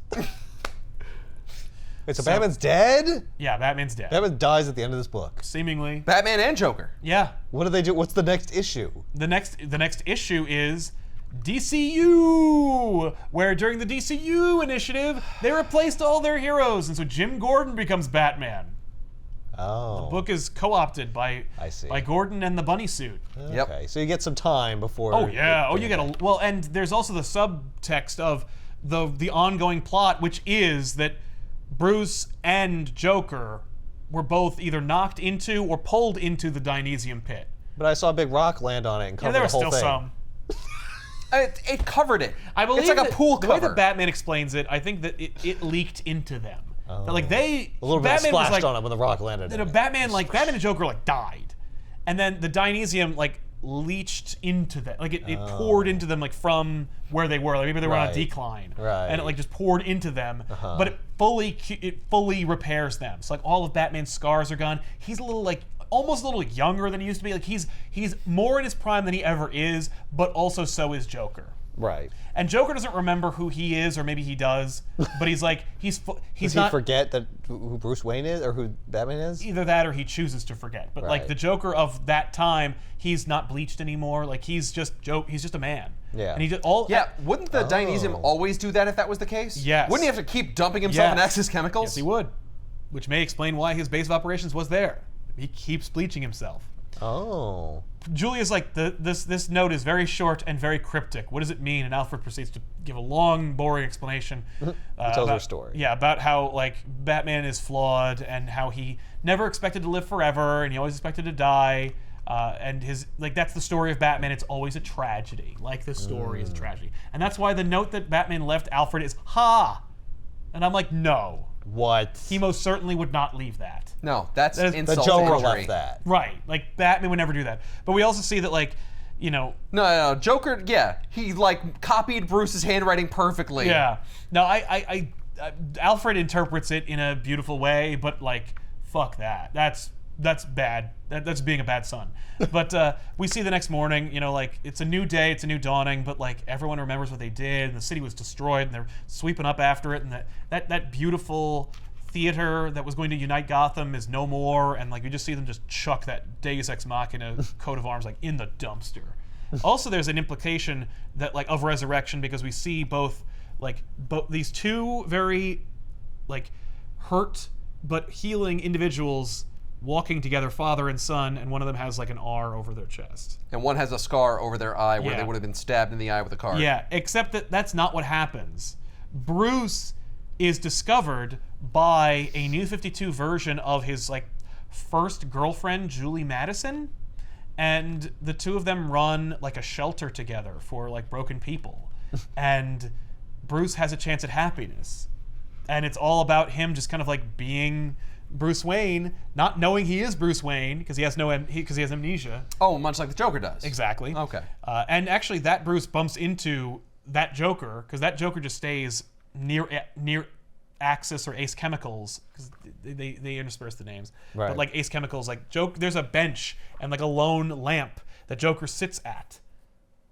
Wait, so Batman's dead? yeah, Batman's dead. Batman dies at the end of this book. Seemingly, Batman and Joker. yeah. What do they do? What's the next issue? The next issue is DCU, where during the DCU initiative they replaced all their heroes, and so Jim Gordon becomes Batman. Oh. The book is co-opted by I see. by Gordon and the bunny suit. Yep. Okay, so you get some time before. Oh yeah. Oh, you get a well, and there's also the subtext of the ongoing plot, which is that Bruce and Joker were both either knocked into or pulled into the Dionysium pit. But I saw a big rock land on it and Yeah, cover there the was whole still thing. It covered it. I believe it's like that a pool the way cover. that Batman explains it, I think that it leaked into them. That, like they A little bit Batman was splashed like, on it when the rock landed. in it. Batman and Joker like died, and then the Dionysium like leached into them, like it poured into them like from where they were, like maybe they were on a Right. decline, Right. and it like just poured into them, but it fully repairs them. So like all of Batman's scars are gone. He's a little like almost a little younger than he used to be. Like he's more in his prime than he ever is, but also so is Joker. Right. And Joker doesn't remember who he is, or maybe he does, but he's like he's Does not he forget that who Bruce Wayne is or who Batman is? either that or he chooses to forget. But like Right. the Joker of that time, he's not bleached anymore. Like he's just a man. Yeah. And he just all Yeah, wouldn't the Dionysium always do that if that was the case? Yes. Wouldn't he have to keep dumping himself in Yes. excess chemicals? Yes, he would. Which may explain why his base of operations was there. He keeps bleaching himself. Oh. Julia's like, this note is very short and very cryptic. What does it mean? And Alfred proceeds to give a long, boring explanation. Tells her about, story. Yeah, about how like Batman is flawed and how he never expected to live forever and he always expected to die. And his like that's the story of Batman. It's always a tragedy. Like the story is a tragedy, and that's why the note that Batman left Alfred is "ha," and I'm like, no, What? he most certainly would not leave that. No, that's That is- the insult to Joker injury. left that. Right, like Batman would never do that. But we also see that like, you know, No, Joker, yeah, he like copied Bruce's handwriting perfectly. yeah. No, I Alfred interprets it in a beautiful way, but like, fuck that. That's bad. That's being a bad son. But we see the next morning, you know, like it's a new day, it's a new dawning, but like everyone remembers what they did, and the city was destroyed, and they're sweeping up after it, and that beautiful theater that was going to unite Gotham is no more, and like we just see them just chuck that Deus Ex Machina coat of arms like in the dumpster. Also, there's an implication that like of resurrection because we see both these two very like hurt but healing individuals walking together, father and son, and one of them has like an R over their chest. And one has a scar over their eye where Yeah. they would have been stabbed in the eye with a card. Yeah, except that that's not what happens. Bruce is discovered by a New 52 version of his like first girlfriend, Julie Madison, and the two of them run like a shelter together for like broken people. And Bruce has a chance at happiness. And it's all about him just kind of like being Bruce Wayne, not knowing he is Bruce Wayne because he has amnesia. Oh, much like the Joker does. Exactly. Okay. And actually, that Bruce bumps into that Joker because that Joker just stays near Axis or Ace Chemicals because they intersperse the names. Right. But like Ace Chemicals, like there's a bench and like a lone lamp that Joker sits at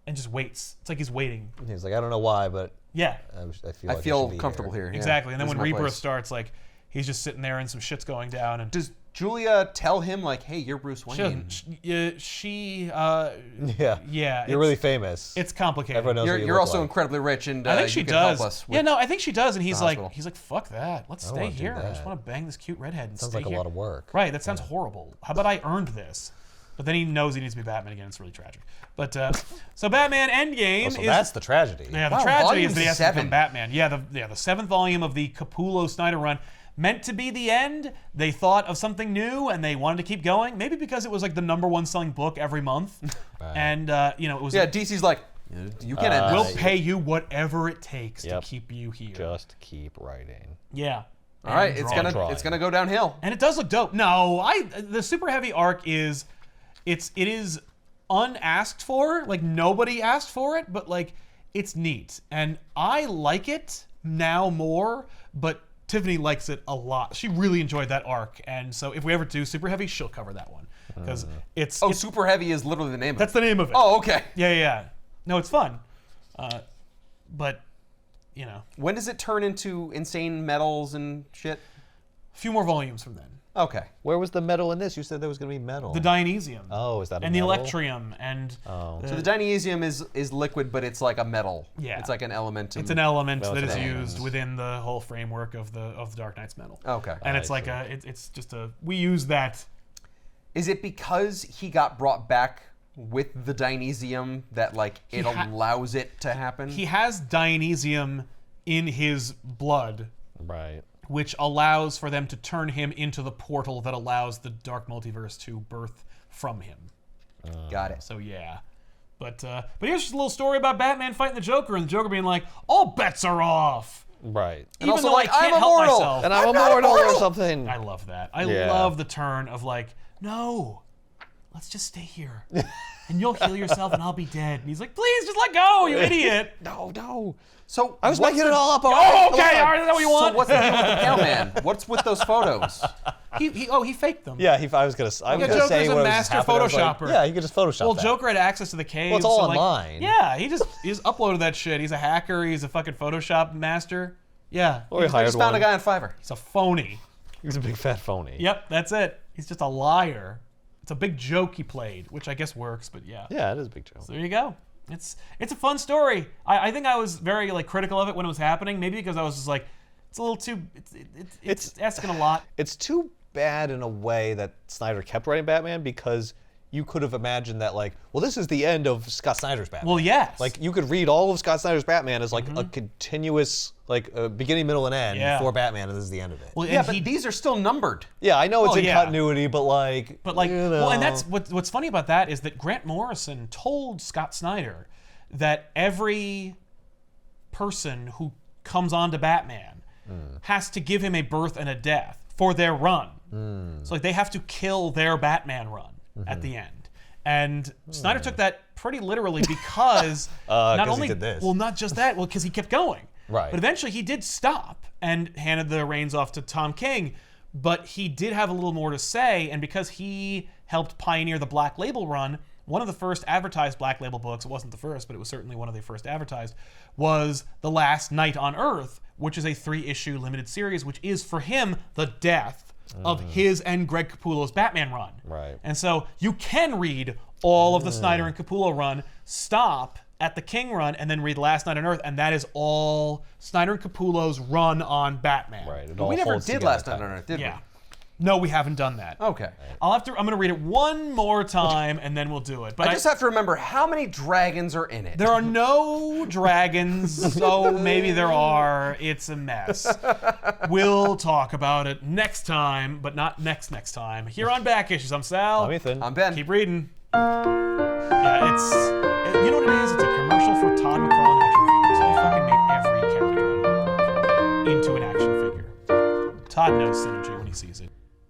and just waits. It's like he's waiting. He's like, I don't know why, but Yeah. I I like feel should be comfortable here. yeah. Exactly. And then This when is my Rebirth place. starts, like he's just sitting there and some shit's going down. And Does Julia tell him like, "Hey, you're Bruce Wayne"? Yeah. You're really famous. It's complicated. Everyone knows what you You're look also like. incredibly rich, and I think she you can does. help us with Yeah, no, I think she does, and he's like, hospital. fuck that. Let's stay wanna do here. I just that. want to bang this cute redhead and Sounds stay like here. a lot of work. Right, that sounds horrible. How about I earned this? But then he knows he needs to be Batman again. It's really tragic. But so Batman Endgame So is that's the tragedy. yeah, the Wow, tragedy volume is that he has to become 7. Batman. Yeah, the 7th volume of the Capullo-Snyder run. Meant to be the end. They thought of something new and they wanted to keep going. Maybe because it was like the #1 selling book every month. Right. And, it was Yeah, DC's like, you can end we'll this. pay you whatever it takes to Yep. keep you here. Just keep writing. Yeah. All right, And it's drawing. gonna go downhill. And it does look dope. No, the super heavy arc is it is unasked for. Like nobody asked for it, but like it's neat. And I like it now more, but Tiffany likes it a lot. She really enjoyed that arc. And so if we ever do super heavy, she'll cover that one. Because it's Super Heavy is literally the name of it. that's the name of it. Oh, okay. Yeah. No, it's fun. But When does it turn into insane metals and shit? a few more volumes from then. Okay. Where was the metal in this? You said there was going to be metal. The Dionysium. Oh, is that a and the metal? Electrium and So the Dionysium is liquid, but it's like a metal. Yeah. It's like an element. it's an element Well, that it's is an used within the whole framework of the Dark Knight's metal. Okay. And it's I like see. it's just we use that. Is it because he got brought back with the Dionysium that like it allows it to happen? He has Dionysium in his blood, Right. which allows for them to turn him into the portal that allows the Dark Multiverse to birth from him. Got it. So yeah. But here's just a little story about Batman fighting the Joker, and the Joker being like, all bets are off. Right. And Even also though like, I can't I'm help immortal. myself. And I'm not immortal or immortal! something. I love that. I Yeah. love the turn of like, no, let's just stay here. And you'll heal yourself and I'll be dead. And he's like, please just let go, you idiot. No. So I was what's making the- it all up. Oh, okay, all right, is that what you So want? what's the deal with the Cowman? What's with those photos? He faked them. Yeah, I was gonna Joker's say a what was master happening. I was like, Photoshopper. yeah, he could just Photoshop Well, that. Joker had access to the cave. Well, it's all so, like, online. Yeah, he just uploaded that shit. He's a hacker. He's a fucking Photoshop master. Yeah, Or he I hired just found one. a guy on Fiverr. he's a phony. He's a big fat phony. Yep, that's it. He's just a liar. It's a big joke he played, which I guess works, but yeah. Yeah, it is a big joke. So there you go. It's a fun story. I think I was very like critical of it when it was happening, maybe because I was just like, it's a little too. It's asking a lot. It's too bad in a way that Snyder kept writing Batman because you could have imagined that like, well, this is the end of Scott Snyder's Batman. Well, yes. Like you could read all of Scott Snyder's Batman as like a continuous like beginning, middle, and end Yeah. for Batman, and this is the end of it. Well, Yeah, and but he these are still numbered. Yeah, I know it's Well, in yeah. continuity, but like, well, and that's what's funny about that is that Grant Morrison told Scott Snyder that every person who comes onto Batman has to give him a birth and a death for their run. So like they have to kill their Batman run at the end. And Snyder took that pretty literally because not 'cause he only did this. well, not just that, well, because he kept going. Right. But eventually he did stop and handed the reins off to Tom King. But he did have a little more to say, and because he helped pioneer the Black Label run, one of the first advertised Black Label books, it wasn't the first, but it was certainly one of the first advertised, was The Last Night on Earth, which is a 3-issue limited series, which is, for him, the death of his and Greg Capullo's Batman run. Right. And so you can read all of the Snyder and Capullo run, stop at the King run, and then read Last Night on Earth, and that is all Snyder and Capullo's run on Batman. right. It But all we never holds did together Last Night on tightly. Earth, did Yeah. No, we haven't done that. we? Okay. I'm gonna read it one more time and then we'll do it. But I just have to remember how many dragons are in it. there are no dragons, so maybe there are. It's a mess. We'll talk about it next time, but not next time. Here on Back Issues, I'm Sal. I'm Ethan. I'm Ben. Keep reading. Yeah, you know what it is? It's a commercial for Todd McFarlane action figures. He fucking made every character in the book into an action figure. Todd knows synergy when he sees it.